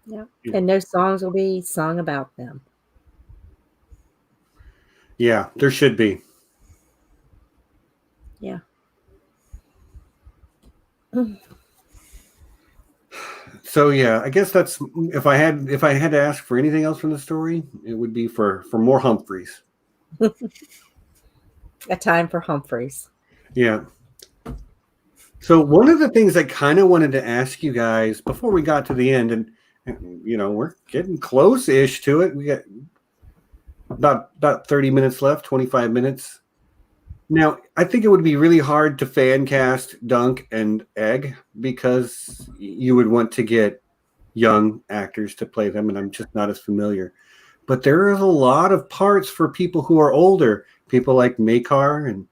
Yeah. And no songs will be sung about them. Yeah, there should be. Yeah. So yeah, I guess that's if I had to ask for anything else from the story, it would be for more Humphreys. A time for Humphreys. Yeah. So one of the things I kind of wanted to ask you guys before we got to the end, and we're getting close-ish to it. We got about 30 minutes left, 25 minutes. Now, I think it would be really hard to fan cast Dunk and Egg because you would want to get young actors to play them, and I'm just not as familiar. But there is a lot of parts for people who are older, people like Maekar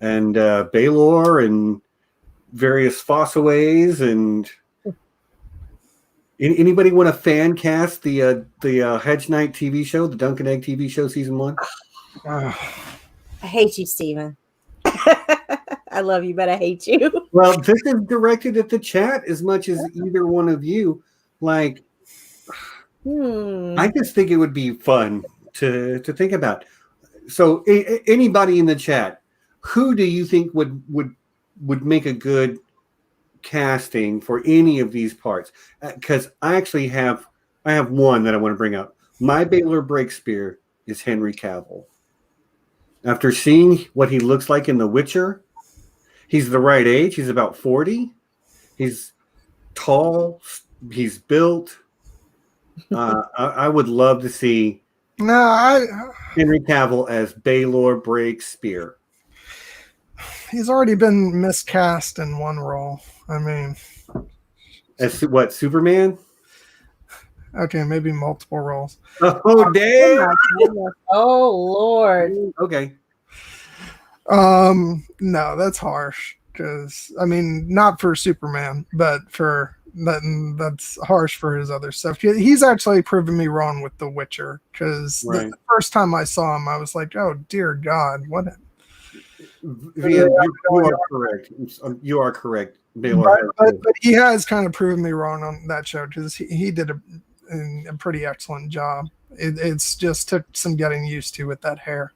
and Baelor and various Fossaways and anybody want to fan cast the Hedge Knight TV show, the Dunk and Egg TV show, season 1? I hate you, Steven. I love you, but I hate you. Well, this is directed at the chat as much as either one of you. Like, I just think it would be fun to think about. So, anybody in the chat, who do you think would make a good casting for any of these parts? Because I have one that I want to bring up. My Baelor Breakspear is Henry Cavill. After seeing what he looks like in The Witcher, he's the right age. He's about 40. He's tall. He's built. I would love to see Henry Cavill as Baelor Breakspear. He's already been miscast in one role. I mean, as what, Superman? Okay, maybe multiple roles. Oh damn! Oh Lord. Okay. No, that's harsh. Because I mean, not for Superman, but for that's harsh for his other stuff. He's actually proven me wrong with The Witcher. Because the first time I saw him, I was like, "Oh dear God, what?" You are correct. You are correct. Baelor, but he has kind of proven me wrong on that show because he did a pretty excellent job. It's just took some getting used to with that hair.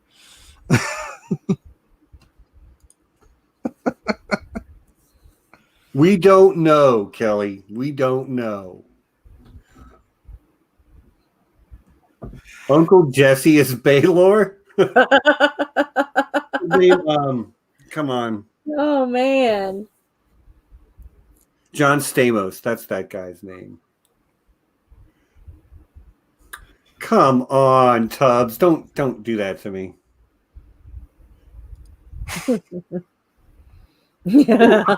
We don't know, Kelly. We don't know. Uncle Jesse is Baelor. Come on. Oh man. John Stamos. That's that guy's name. Come on, Tubbs. Don't do that to me. Yeah.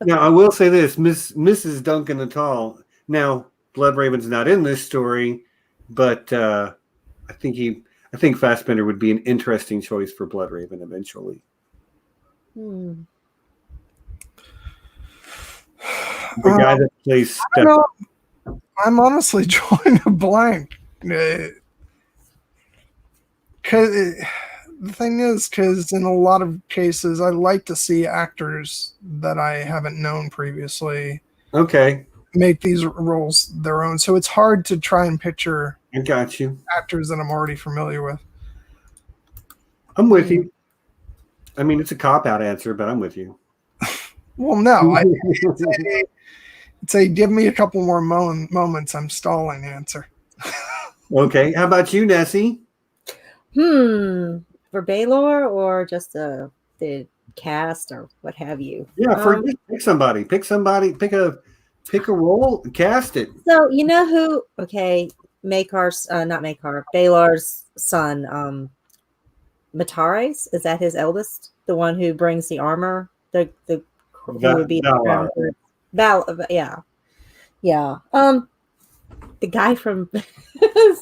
Now I will say this, Mrs. Duncan Atall. Now Bloodraven's not in this story, but I think Fassbender would be an interesting choice for Bloodraven eventually. Hmm. The guy that plays I'm honestly drawing a blank. The thing is, because in a lot of cases, I like to see actors that I haven't known previously. Okay. Make these roles their own. So it's hard to try and picture I got you. Actors that I'm already familiar with. I'm with you. I mean, it's a cop-out answer, but I'm with you. Well, no. I'd say give me a couple more moments. I'm stalling answer. Okay. How about you, Nessie? For Baelor or just the cast or what have you? Yeah, pick somebody. Pick a role and cast it. So you know who? Okay, Baelor's son, Matares. Is that his eldest? The one who brings the armor. Who would be yeah. The guy from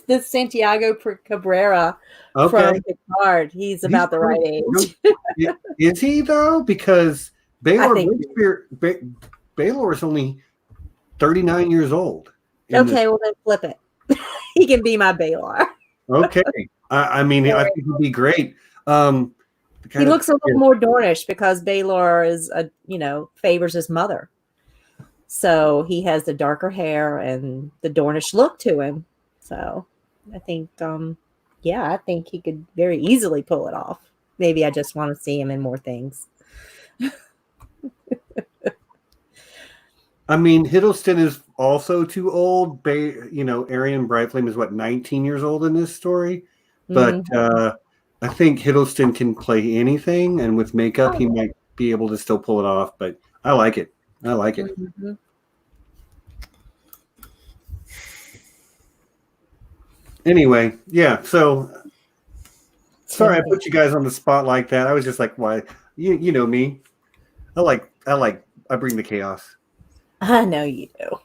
the Santiago Cabrera from Picard. He's about the right age. Is he though? Because Baelor is only 39 years old. Okay, well then flip it. He can be my Baelor. Okay. I mean, I think he'd be great. He looks a little more Dornish because Baelor is favors his mother. So he has the darker hair and the Dornish look to him. So I think, I think he could very easily pull it off. Maybe I just want to see him in more things. I mean, Hiddleston is also too old. Arian Brightflame is 19 years old in this story. But I think Hiddleston can play anything, and with makeup, he might be able to still pull it off. But I like it. Mm-hmm. Anyway, yeah. So sorry I put you guys on the spot like that. I was just like, why? You know me. I bring the chaos. I know you do.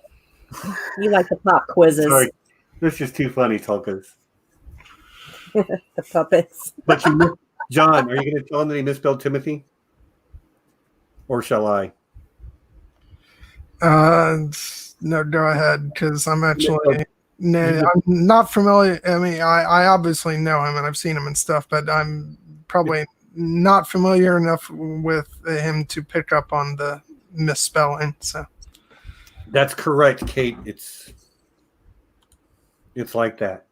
You like the pop quizzes. Sorry, this is too funny, Tulkas. The puppets. But John, are you going to tell him that he misspelled Timothy, or shall I? No, go ahead, because I'm actually I'm not familiar. I mean, I obviously know him and I've seen him and stuff, but I'm probably not familiar enough with him to pick up on the misspelling. So that's correct, Kate. It's like that.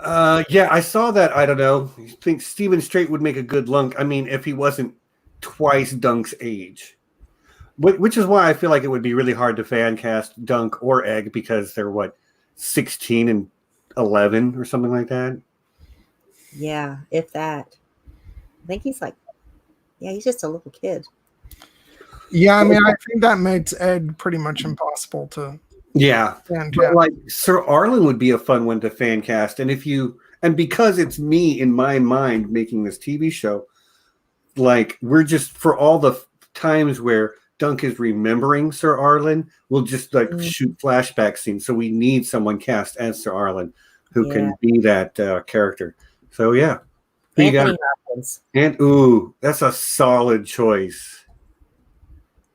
Yeah, I saw that. I don't know. You think Stephen Strait would make a good Lunk? I mean, if he wasn't twice Dunk's age, which is why I feel like it would be really hard to fan cast Dunk or Egg because they're 16 and 11 or something like that. Yeah, if that. I think he's he's just a little kid. Yeah, I mean, I think that makes Ed pretty much impossible to. Yeah, fan but cast. Sir Arlen would be a fun one to fan cast, and because it's me in my mind making this TV show, we're just for all the times where Dunk is remembering Sir Arlen, we'll just shoot flashback scenes. So we need someone cast as Sir Arlen who can be that character. So yeah, who Anthony Hopkins. And that's a solid choice.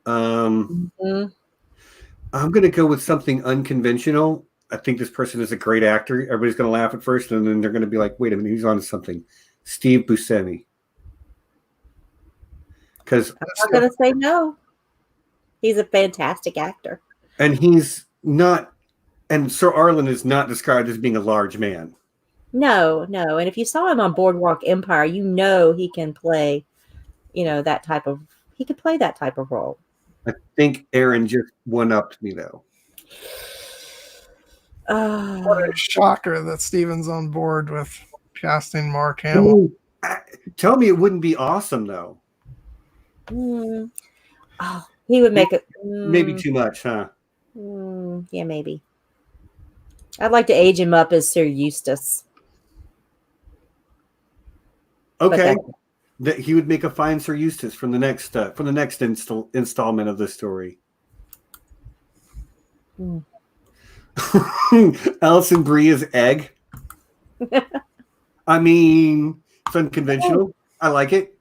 I'm going to go with something unconventional. I think this person is a great actor. Everybody's going to laugh at first, and then they're going to be like, wait a minute, he's on to something. Steve Buscemi. Because I'm not going to say no. He's a fantastic actor. And he's not, and Sir Arlen is not described as being a large man. No. And if you saw him on Boardwalk Empire, he can play, he could play that type of role. I think Aaron just one-upped me, though. What a shocker that Steven's on board with casting Mark Hamill. Tell me it wouldn't be awesome, though. He would make it. Maybe too much, huh? Yeah, maybe. I'd like to age him up as Sir Eustace. Okay. He would make a fine Sir Eustace from the next installment of this story. Alison Brie is Egg. I mean, it's unconventional. I like it.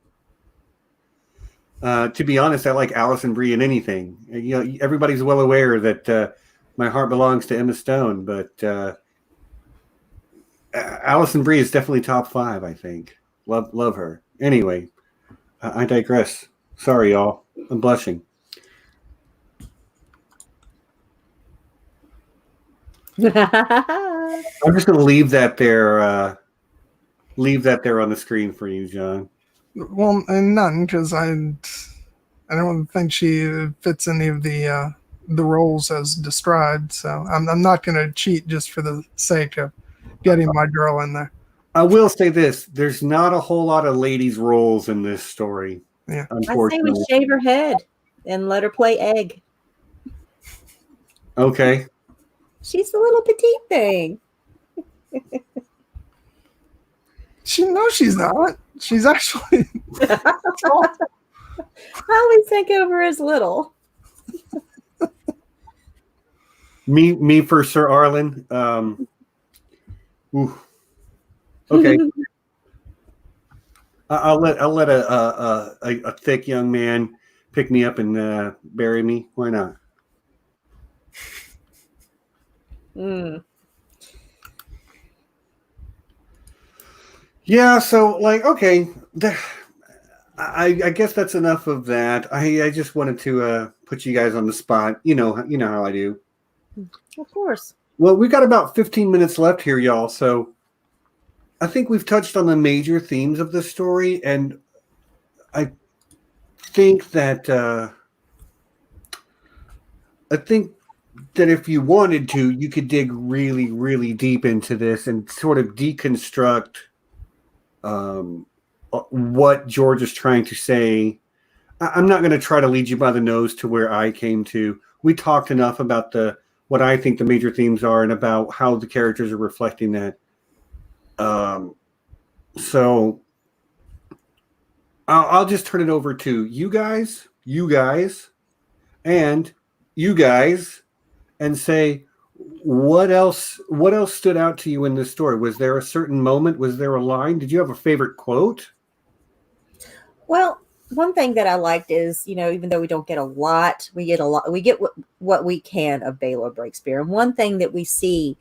To be honest, I like Alison Brie in anything. Everybody's well aware that my heart belongs to Emma Stone, but Alison Brie is definitely top 5. I think. Love her. Anyway, I digress. Sorry, y'all. I'm blushing. I'm just going to leave that there. Leave that there on the screen for you, John. Well, and none, because I don't think she fits any of the roles as described. So I'm not going to cheat just for the sake of getting my girl in there. I will say this: there's not a whole lot of ladies' roles in this story. Yeah, unfortunately. I say we shave her head and let her play Egg. Okay. She's the little petite thing. She's not. She's actually. I always think of her as little. Me for Sir Arlen. Okay. I'll let a thick young man pick me up and bury me. Why not? Yeah. So okay. I guess that's enough of that. I just wanted to put you guys on the spot. You know how I do. Of course. Well, we got about 15 minutes left here, y'all. So I think we've touched on the major themes of the story, and I think that if you wanted to, you could dig really, really deep into this and sort of deconstruct what George is trying to say. I'm not going to try to lead you by the nose to where I came to. We talked enough about what I think the major themes are and about how the characters are reflecting that. So I'll just turn it over to you guys, and you guys, and say what else stood out to you in this story. Was there a certain moment? Was there a line? Did you have a favorite quote? Well, one thing that I liked is, even though we don't get a lot, we get what we can of Baelor Breakspear. And one thing that we see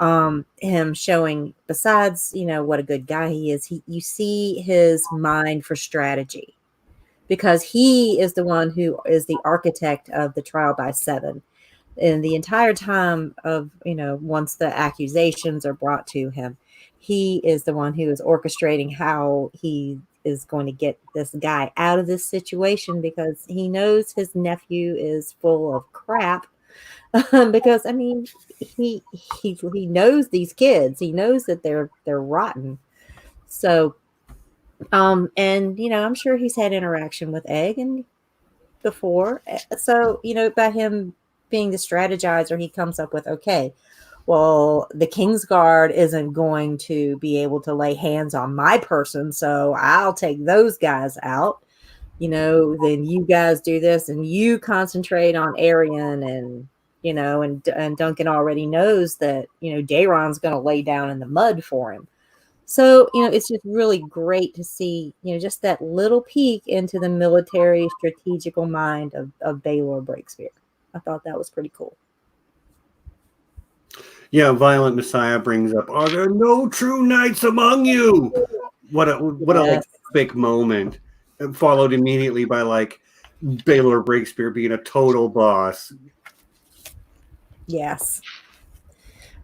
him showing, besides, what a good guy he is, you see his mind for strategy, because he is the one who is the architect of the trial by 7. And the entire time of, once the accusations are brought to him, he is the one who is orchestrating how he is going to get this guy out of this situation, because he knows his nephew is full of crap. Because I mean, he knows these kids. He knows that they're rotten. So, and I'm sure he's had interaction with Egg and before. So, by him being the strategizer, he comes up with, okay, well, the Kingsguard isn't going to be able to lay hands on my person, so I'll take those guys out. Then you guys do this, and you concentrate on Arian, and and Duncan already knows that Daeron's going to lay down in the mud for him. So, it's just really great to see, just that little peek into the military strategical mind of Baelor Breakspear. I thought that was pretty cool. Yeah, Violent Messiah brings up, are there no true knights among you? What a like, big moment. Followed immediately by like Baelor Breakspear being a total boss. Yes.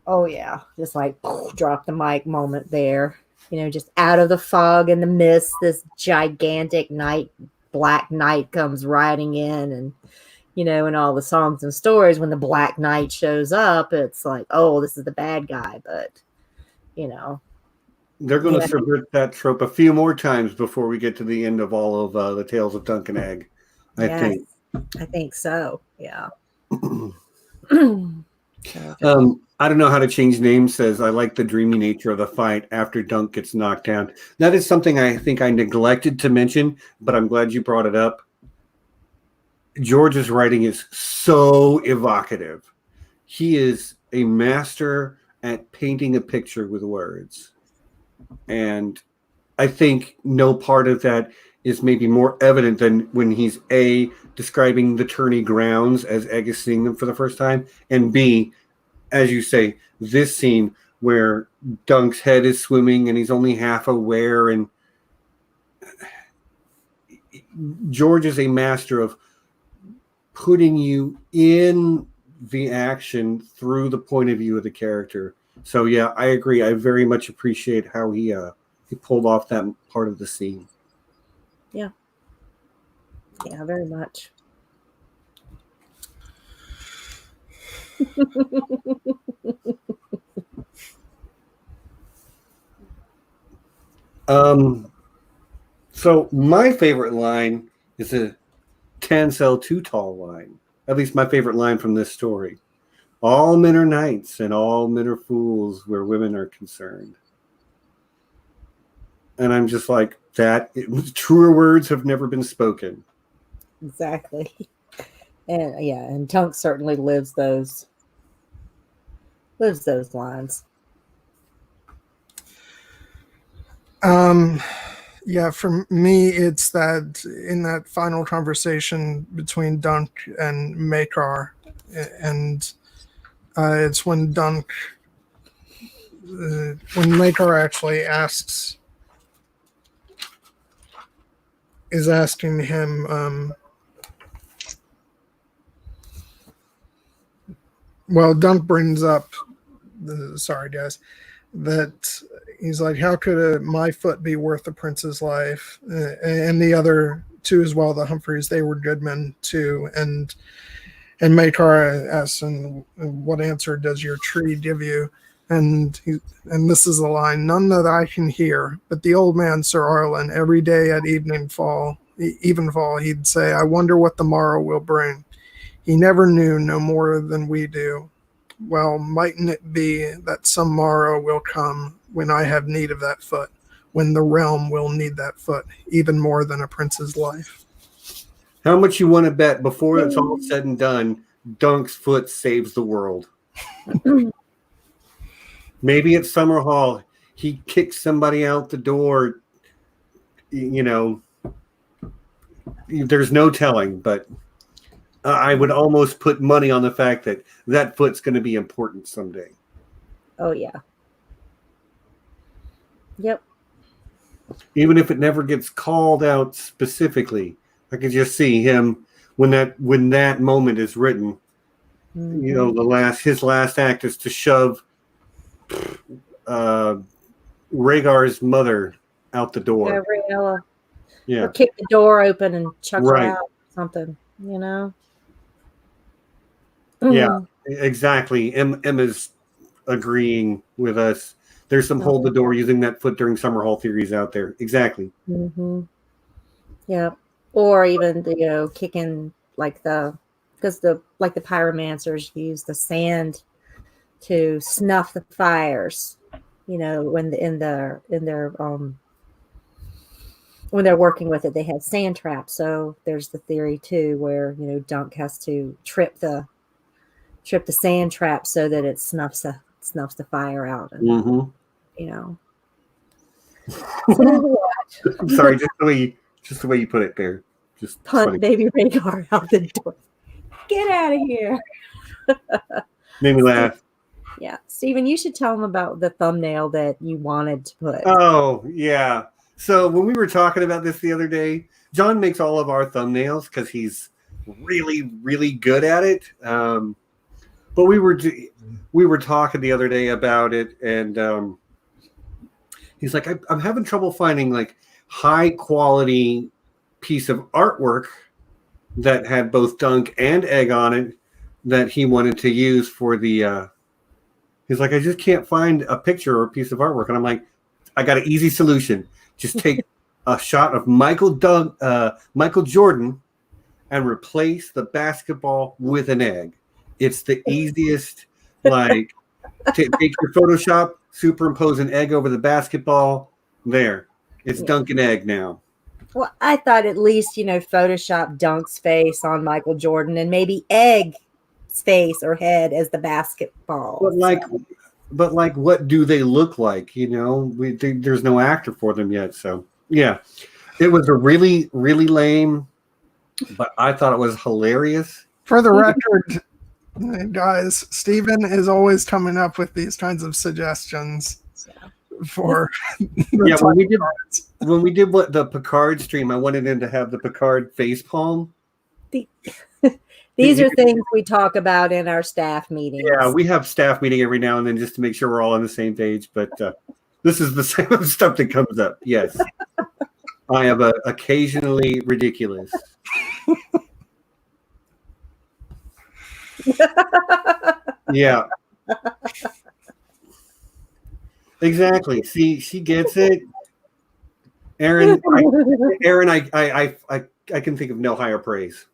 Oh yeah, just like drop the mic moment there. Just out of the fog and the mist, this gigantic black knight comes riding in, and in all the songs and stories, when the Black Knight shows up, it's like, oh, this is the bad guy. But they're going to subvert that trope a few more times before we get to the end of all of the Tales of Duncan Egg. I think so. Yeah. I don't know how to change names. Says, I like the dreamy nature of the fight after Dunk gets knocked down. That is something I think I neglected to mention, but I'm glad you brought it up. George's writing is so evocative. He is a master at painting a picture with words. And I think no part of that is maybe more evident than when he's A, describing the tourney grounds as Egg is seeing them for the first time, and B, as you say, this scene where Dunk's head is swimming and he's only half aware, and George is a master of putting you in the action through the point of view of the character. So yeah, I agree. I very much appreciate how he pulled off that part of the scene. Yeah. Yeah, very much. So my favorite line is a Tansel Too Tall line. At least my favorite line from this story. All men are knights and all men are fools where women are concerned. And I'm just like, truer words have never been spoken. Exactly. And yeah, and Dunk certainly lives those lines. Yeah, for me, it's that in that final conversation between Dunk and Maekar, and it's when Dunk, when Maekar actually is asking him, well, Dunk brings up, sorry guys, that he's like, how could my foot be worth a prince's life? And the other two as well, the Humphreys, they were good men too. And Maekar asks, and what answer does your tree give you? And this is the line, none that I can hear, but the old man, Sir Arlen, every day at evenfall, he'd say, I wonder what the morrow will bring. He never knew no more than we do. Well, mightn't it be that some morrow will come when I have need of that foot, when the realm will need that foot, even more than a prince's life? How much you want to bet before it's all said and done, Dunk's foot saves the world? Maybe at Summer Hall, he kicks somebody out the door. There's no telling, but I would almost put money on the fact that foot's going to be important someday. Oh, yeah. Yep. Even if it never gets called out specifically, I could just see him when that moment is written. you know, his last act is to shove Rhaegar's mother out the door. Yeah. Or kick the door open and chuck her out or something, you know? Yeah, exactly. Emma's agreeing with us. There's some hold the door using that foot during Summerhall theories out there. Exactly. Yeah. Or even, you know, kicking because the pyromancers use the sand to snuff the fires, you know, when they're working with it, they have sand traps. So there's the theory too, where, you know, Dunk has to trip the sand trap so that it snuffs the fire out, and you know. I'm sorry, just the way you put it there. Just punt funny. baby Rhaegar out the door. Get out of here. Made me laugh. Yeah, Stephen, you should tell them about the thumbnail that you wanted to put. Oh yeah. So when we were talking about this the other day, John makes all of our thumbnails because he's really, really good at it. But we were talking the other day about it, and he's like, I'm having trouble finding like high quality piece of artwork that had both Dunk and Egg on it that he wanted to use for the. He's like, I just can't find a picture or a piece of artwork, and I'm like, I got an easy solution. Just take a shot of Michael Jordan and replace the basketball with an egg. It's the easiest. Like, take your Photoshop, superimpose an egg over the basketball. There, it's Dunk and Egg now. Well, I thought at least, you know, Photoshop Dunk's face on Michael Jordan and maybe Egg's face or head as the basketball. But what do they look like? You know, there's no actor for them yet. So yeah, it was a really, really lame, but I thought it was hilarious. For the record, guys, Stephen is always coming up with these kinds of suggestions for. Yeah, when we did the Picard stream, I wanted him to have the Picard facepalm. These are things we talk about in our staff meetings. Yeah, we have staff meeting every now and then just to make sure we're all on the same page. But this is the same stuff that comes up. Yes, I am occasionally ridiculous. Yeah, exactly. See, she gets it. Aaron, I can think of no higher praise.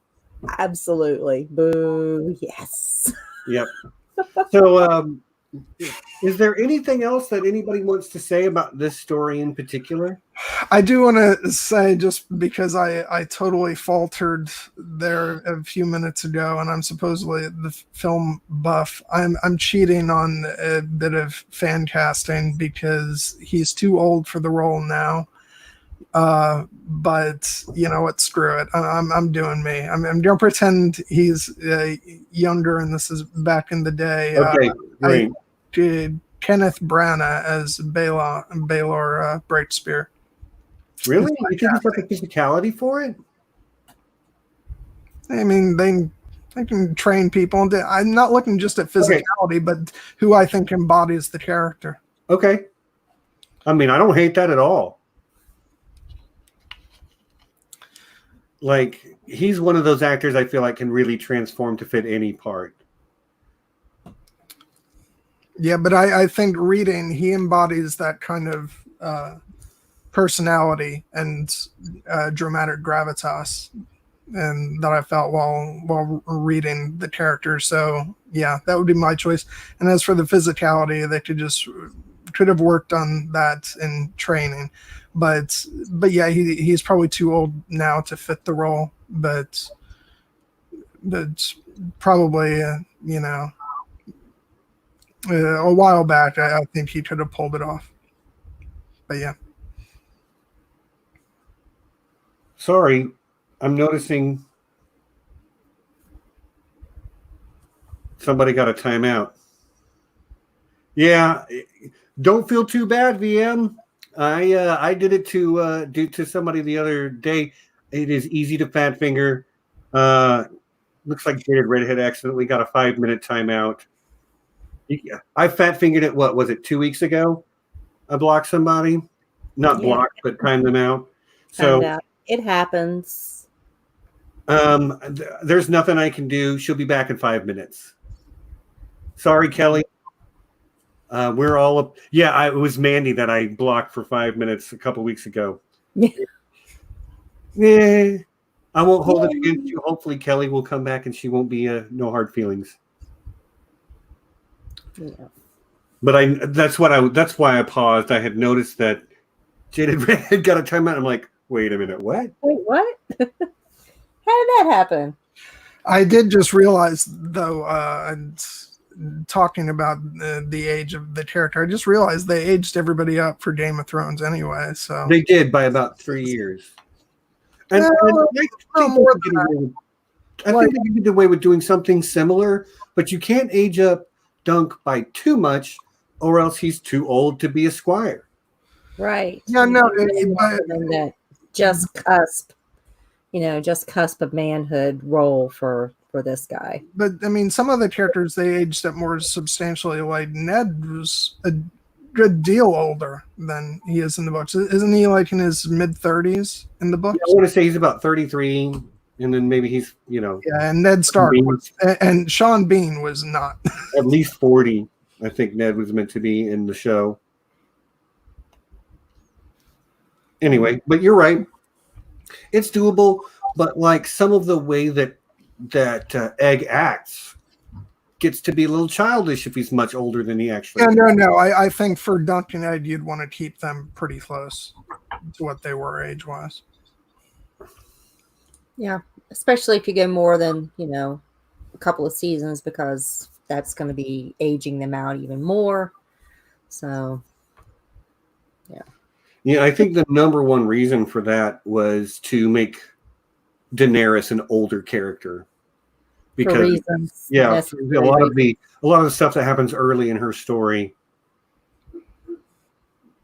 Absolutely. Boo. Yes. Yep. So, is there anything else that anybody wants to say about this story in particular? I do want to say, just because I totally faltered there a few minutes ago, and I'm supposedly the film buff, I'm cheating on a bit of fan casting because he's too old for the role now. But you know what? Screw it. I'm doing me. I'm gonna pretend he's younger, and this is back in the day. Okay, great. I did Kenneth Branagh as Baelor Breakspear. Really? You think he's got the physicality for it? I mean, they can train people. I'm not looking just at physicality, but who I think embodies the character. Okay. I mean, I don't hate that at all. Like, he's one of those actors I feel like can really transform to fit any part. Yeah, but I think reading, he embodies that kind of personality and dramatic gravitas, and that I felt while reading the character. So yeah, that would be my choice. And as for the physicality, they could have worked on that in training. But yeah, he's probably too old now to fit the role. But probably you know, a while back, I think he could have pulled it off. But yeah. Sorry, I'm noticing somebody got a timeout. Yeah, don't feel too bad, VM. I did it to somebody the other day. It is easy to fat finger. looks like Jaded Redhead accidentally got a 5-minute timeout. I fat fingered it. What was it? 2 weeks ago? I blocked somebody, not blocked, but timed them out. So it happens. There's nothing I can do. She'll be back in 5 minutes. Sorry, Kelly. We're all up. Yeah, it was Mandy that I blocked for 5 minutes a couple weeks ago. Yeah, I won't hold it against you. Hopefully, Kelly will come back and she won't be no hard feelings. Yeah. But that's why I paused. I had noticed that Jaded Redhead got a timeout. I'm like, wait a minute, what? Wait, what? How did that happen? I did just realize, though, talking about the age of the character, I just realized they aged everybody up for Game of Thrones anyway. So they did by about 3 years. And I think they can get away with doing something similar, but you can't age up Dunk by too much, or else he's too old to be a squire. Right. Yeah, no, that just cusp of manhood role for this guy. But I mean, some of the characters they aged up more substantially. Like Ned was a good deal older than he is in the books. Isn't he like in his mid-30s in the books? Yeah, I want to say he's about 33, and then maybe he's Yeah, and Ned Stark and Sean Bean was not. At least 40. I think Ned was meant to be in the show. Anyway, but you're right. It's doable, but like some of the way that Egg acts gets to be a little childish if he's much older than he actually is. No. I think for Dunk and Ed, you'd want to keep them pretty close to what they were age-wise. Yeah, especially if you go more than, a couple of seasons, because that's going to be aging them out even more. So, yeah. Yeah, I think the number one reason for that was to make Daenerys an older character. Because for reasons, a lot of the stuff that happens early in her story,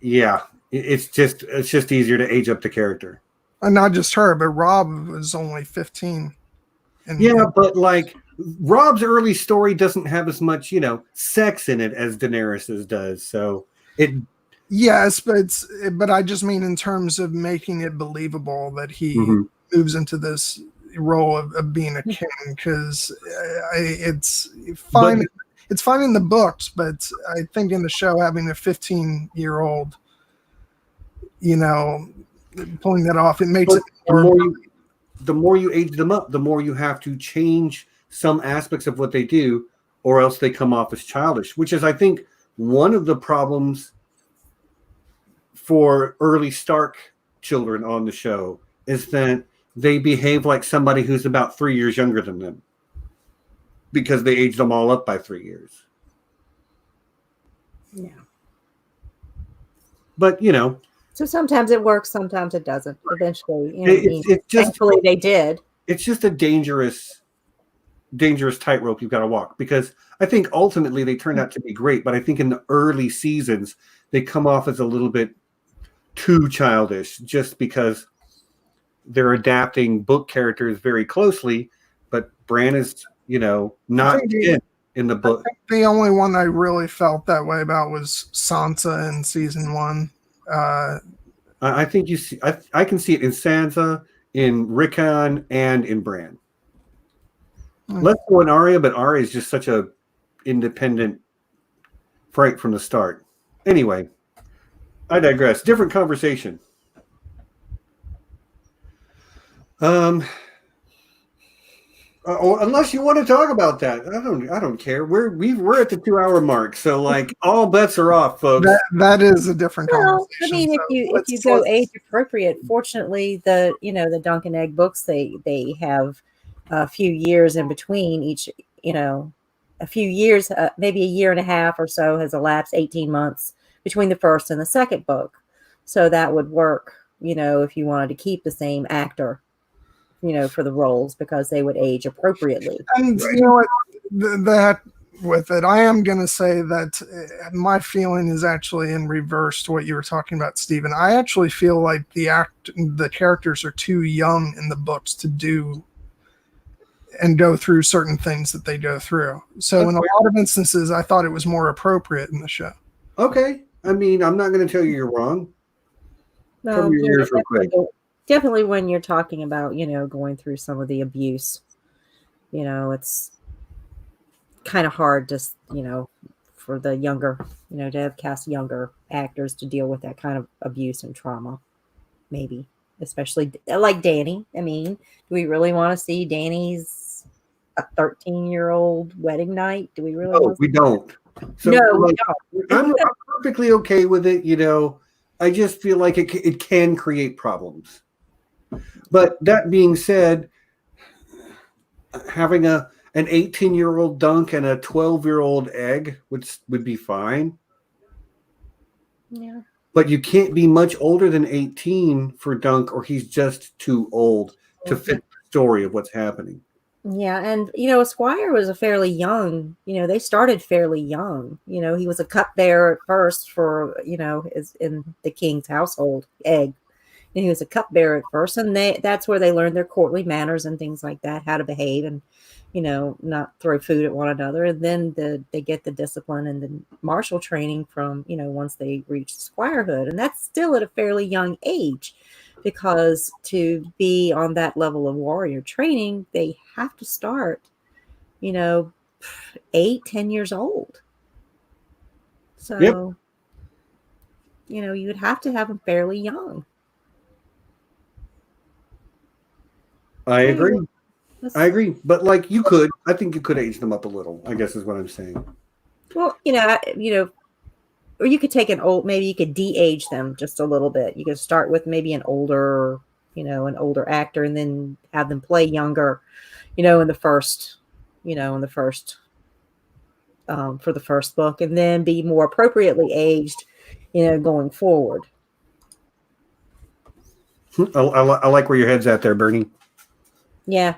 it's just easier to age up the character. And not just her, but Robb was only 15. But like Robb's early story doesn't have as much, sex in it as Daenerys's does. So it. Yes, but I just mean in terms of making it believable that he moves into this role of being a king, because it's fine. It's fine in the books, but I think in the show having a 15-year-old, pulling that off, it makes it more. The more you age them up, the more you have to change some aspects of what they do, or else they come off as childish, which is, I think, one of the problems for early Stark children on the show, is that they behave like somebody who's about 3 years younger than them because they age them all up by 3 years. Yeah. But, So sometimes it works, sometimes it doesn't. Eventually, thankfully they did. It's just a dangerous tightrope you've got to walk, because I think ultimately they turned out to be great, but I think in the early seasons they come off as a little bit too childish, just because they're adapting book characters very closely, but Bran is, not in the book. I think the only one I really felt that way about was Sansa in season 1. I think you see. I can see it in Sansa, in Rickon, and in Bran. Less so in Arya, but Arya is just such a independent fright from the start. Anyway, I digress. Different conversation. Unless you want to talk about that, I don't care. We're at the 2-hour mark, so like all bets are off, folks. That is a different conversation. I mean, if you go age appropriate, fortunately, the Dunk and Egg books, they have a few years in between each. A few years, maybe a year and a half or so has elapsed, 18 months between the first and the second book, so that would work. If you wanted to keep the same actor, for the roles, because they would age appropriately. And you know what, that with it, I am going to say that my feeling is actually in reverse to what you were talking about, Stephen. I actually feel like the characters are too young in the books to do and go through certain things that they go through. So That's in a fair. lot of instances, I thought it was more appropriate in the show. Okay. I mean, I'm not going to tell you you're wrong. Cover your ears real quick. Definitely when you're talking about, going through some of the abuse, it's kind of hard to, for the younger, to have cast younger actors to deal with that kind of abuse and trauma, maybe, especially like Danny. I mean, do we really want to see Danny's a 13-year-old wedding night? Do we really No, want to we don't. So No, we like, don't. I'm perfectly okay with it. I just feel like it can create problems. But that being said, having an 18-year-old dunk and a 12-year-old egg would be fine. Yeah. But you can't be much older than 18 for dunk, or he's just too old to fit the story of what's happening. Yeah, and a squire was a fairly young, they started fairly young. He was a cupbearer at first for, is in the king's household, egg. And he was a cupbearer at first, and that's where they learned their courtly manners and things like that, how to behave and, not throw food at one another. And then they get the discipline and the martial training from, once they reach squirehood. And that's still at a fairly young age, because to be on that level of warrior training, they have to start, 8-10 years old. So, Yep. You would have to have them fairly young. I agree. But I think you could age them up a little, I guess is what I'm saying. Well, or you could take maybe you could de-age them just a little bit. You could start with maybe an older actor, and then have them play younger, in the first for the first book, and then be more appropriately aged, going forward. I like where your head's at there, Bernie. Yeah.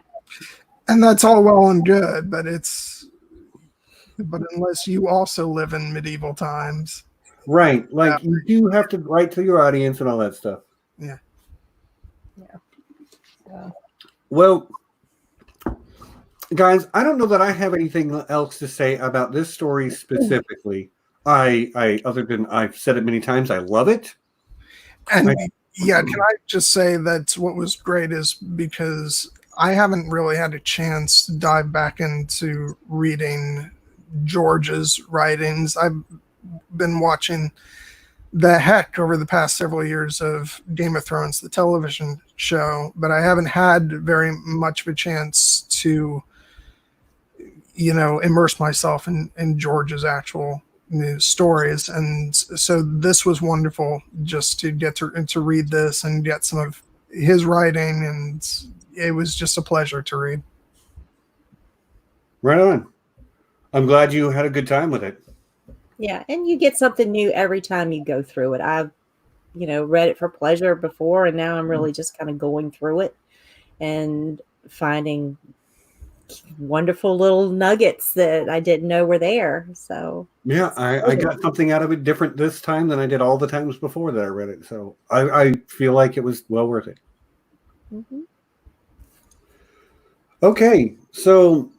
And that's all well and good, but unless you also live in medieval times. Right. Like you do have to write to your audience and all that stuff. Yeah. Well, guys, I don't know that I have anything else to say about this story specifically. Other than I've said it many times, I love it. And can I just say that what was great is because I haven't really had a chance to dive back into reading George's writings. I've been watching the heck over the past several years of Game of Thrones, the television show, but I haven't had very much of a chance to, immerse myself in George's actual stories. And so this was wonderful just to get to read this and get some of his writing, and it was just a pleasure to read. Right on. I'm glad you had a good time with it. Yeah, and you get something new every time you go through it. I've, read it for pleasure before, and now I'm really just kind of going through it and finding wonderful little nuggets that I didn't know were there. So yeah, I got something out of it different this time than I did all the times before that I read it. So I feel like it was well worth it. Mm-hmm. Okay, so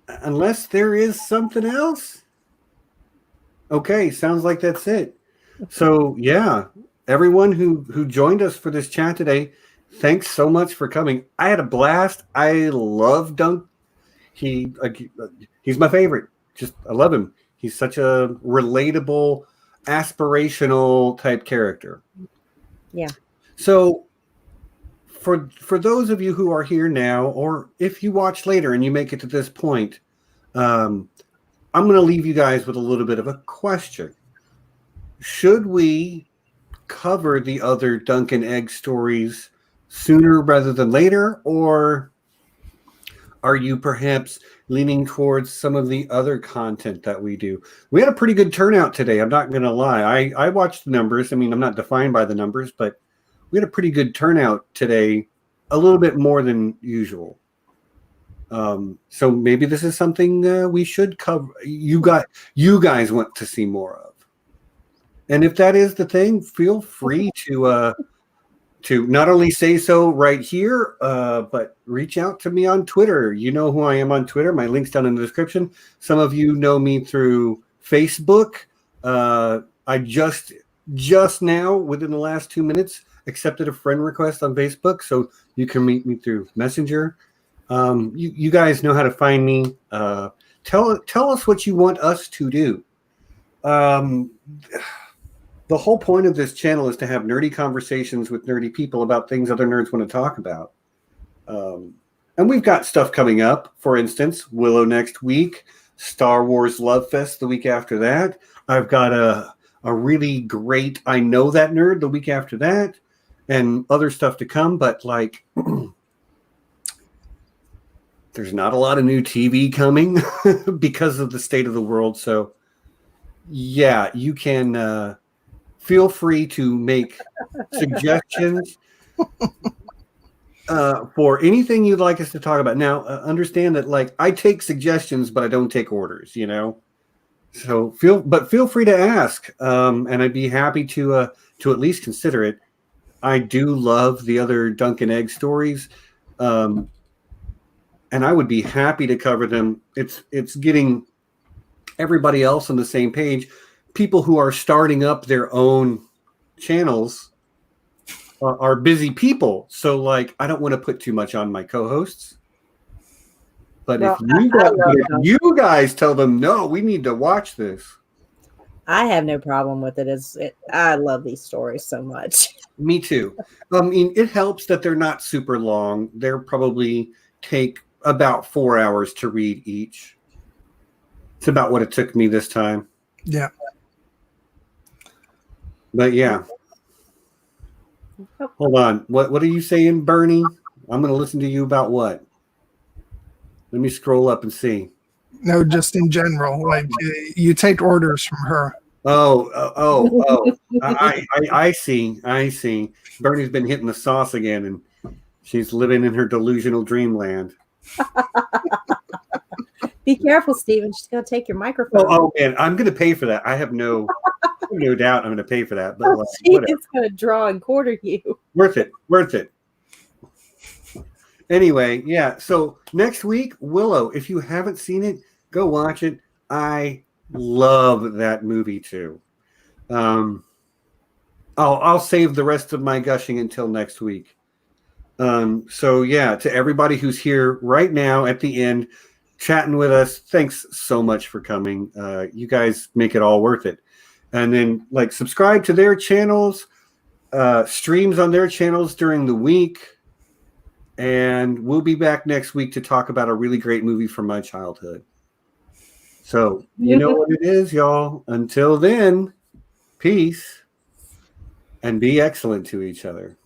unless there is something else, okay, sounds like that's it. So yeah, everyone who joined us for this chat today, thanks so much for coming. I had a blast. I love Dunk. He's my favorite. I love him. He's such a relatable, aspirational type character. Yeah. So for those of you who are here now, or if you watch later and you make it to this point, I'm going to leave you guys with a little bit of a question. Should we cover the other Dunk and Egg stories sooner rather than later, or are you perhaps leaning towards some of the other content that we do? We had a pretty good turnout today. I'm not going to lie. I watched the numbers. I mean, I'm not defined by the numbers, but we had a pretty good turnout today, a little bit more than usual. So maybe this is something we should cover. You guys want to see more of. And if that is the thing, feel free to to not only say so right here, but reach out to me on Twitter. You know who I am on Twitter. My link's down in the description. Some of you know me through Facebook. I just now, within the last 2 minutes, accepted a friend request on Facebook, so you can meet me through Messenger. You guys know how to find me. Tell us what you want us to do. The whole point of this channel is to have nerdy conversations with nerdy people about things other nerds want to talk about. And we've got stuff coming up. For instance, Willow next week, Star Wars Love Fest the week after that. I've got a really great I Know That Nerd the week after that, and other stuff to come. But like, there's not a lot of new TV coming because of the state of the world. So yeah, you can feel free to make suggestions for anything you'd like us to talk about. Now, understand that like I take suggestions, but I don't take orders, you know. So feel free to ask, and I'd be happy to at least consider it. I do love the other Dunk and Egg stories, and I would be happy to cover them. It's getting everybody else on the same page. People who are starting up their own channels are busy people. So like, I don't want to put too much on my co-hosts. But Well, if you guys tell them, no, we need to watch this. I have no problem with it. I love these stories so much. Me too. I mean, it helps that they're not super long. They're probably take about 4 hours to read each. It's about what it took me this time. Yeah. But yeah. Hold on. What are you saying, Bernie? I'm going to listen to you about what? Let me scroll up and see. No, just in general. Like you take orders from her. Oh. I see. Bernie's been hitting the sauce again, and she's living in her delusional dreamland. Be careful, Steven. She's going to take your microphone. Oh man, I'm going to pay for that. I have no doubt I'm going to pay for that. But Steven's going to draw and quarter you. Worth it. Anyway, yeah. So next week, Willow. If you haven't seen it, go watch it. I love that movie too. I'll save the rest of my gushing until next week. So yeah, to everybody who's here right now at the end, chatting with us, thanks so much for coming. You guys make it all worth it. And then like subscribe to their channels, streams on their channels during the week. And we'll be back next week to talk about a really great movie from my childhood. So you know what it is, y'all. Until then, peace and be excellent to each other.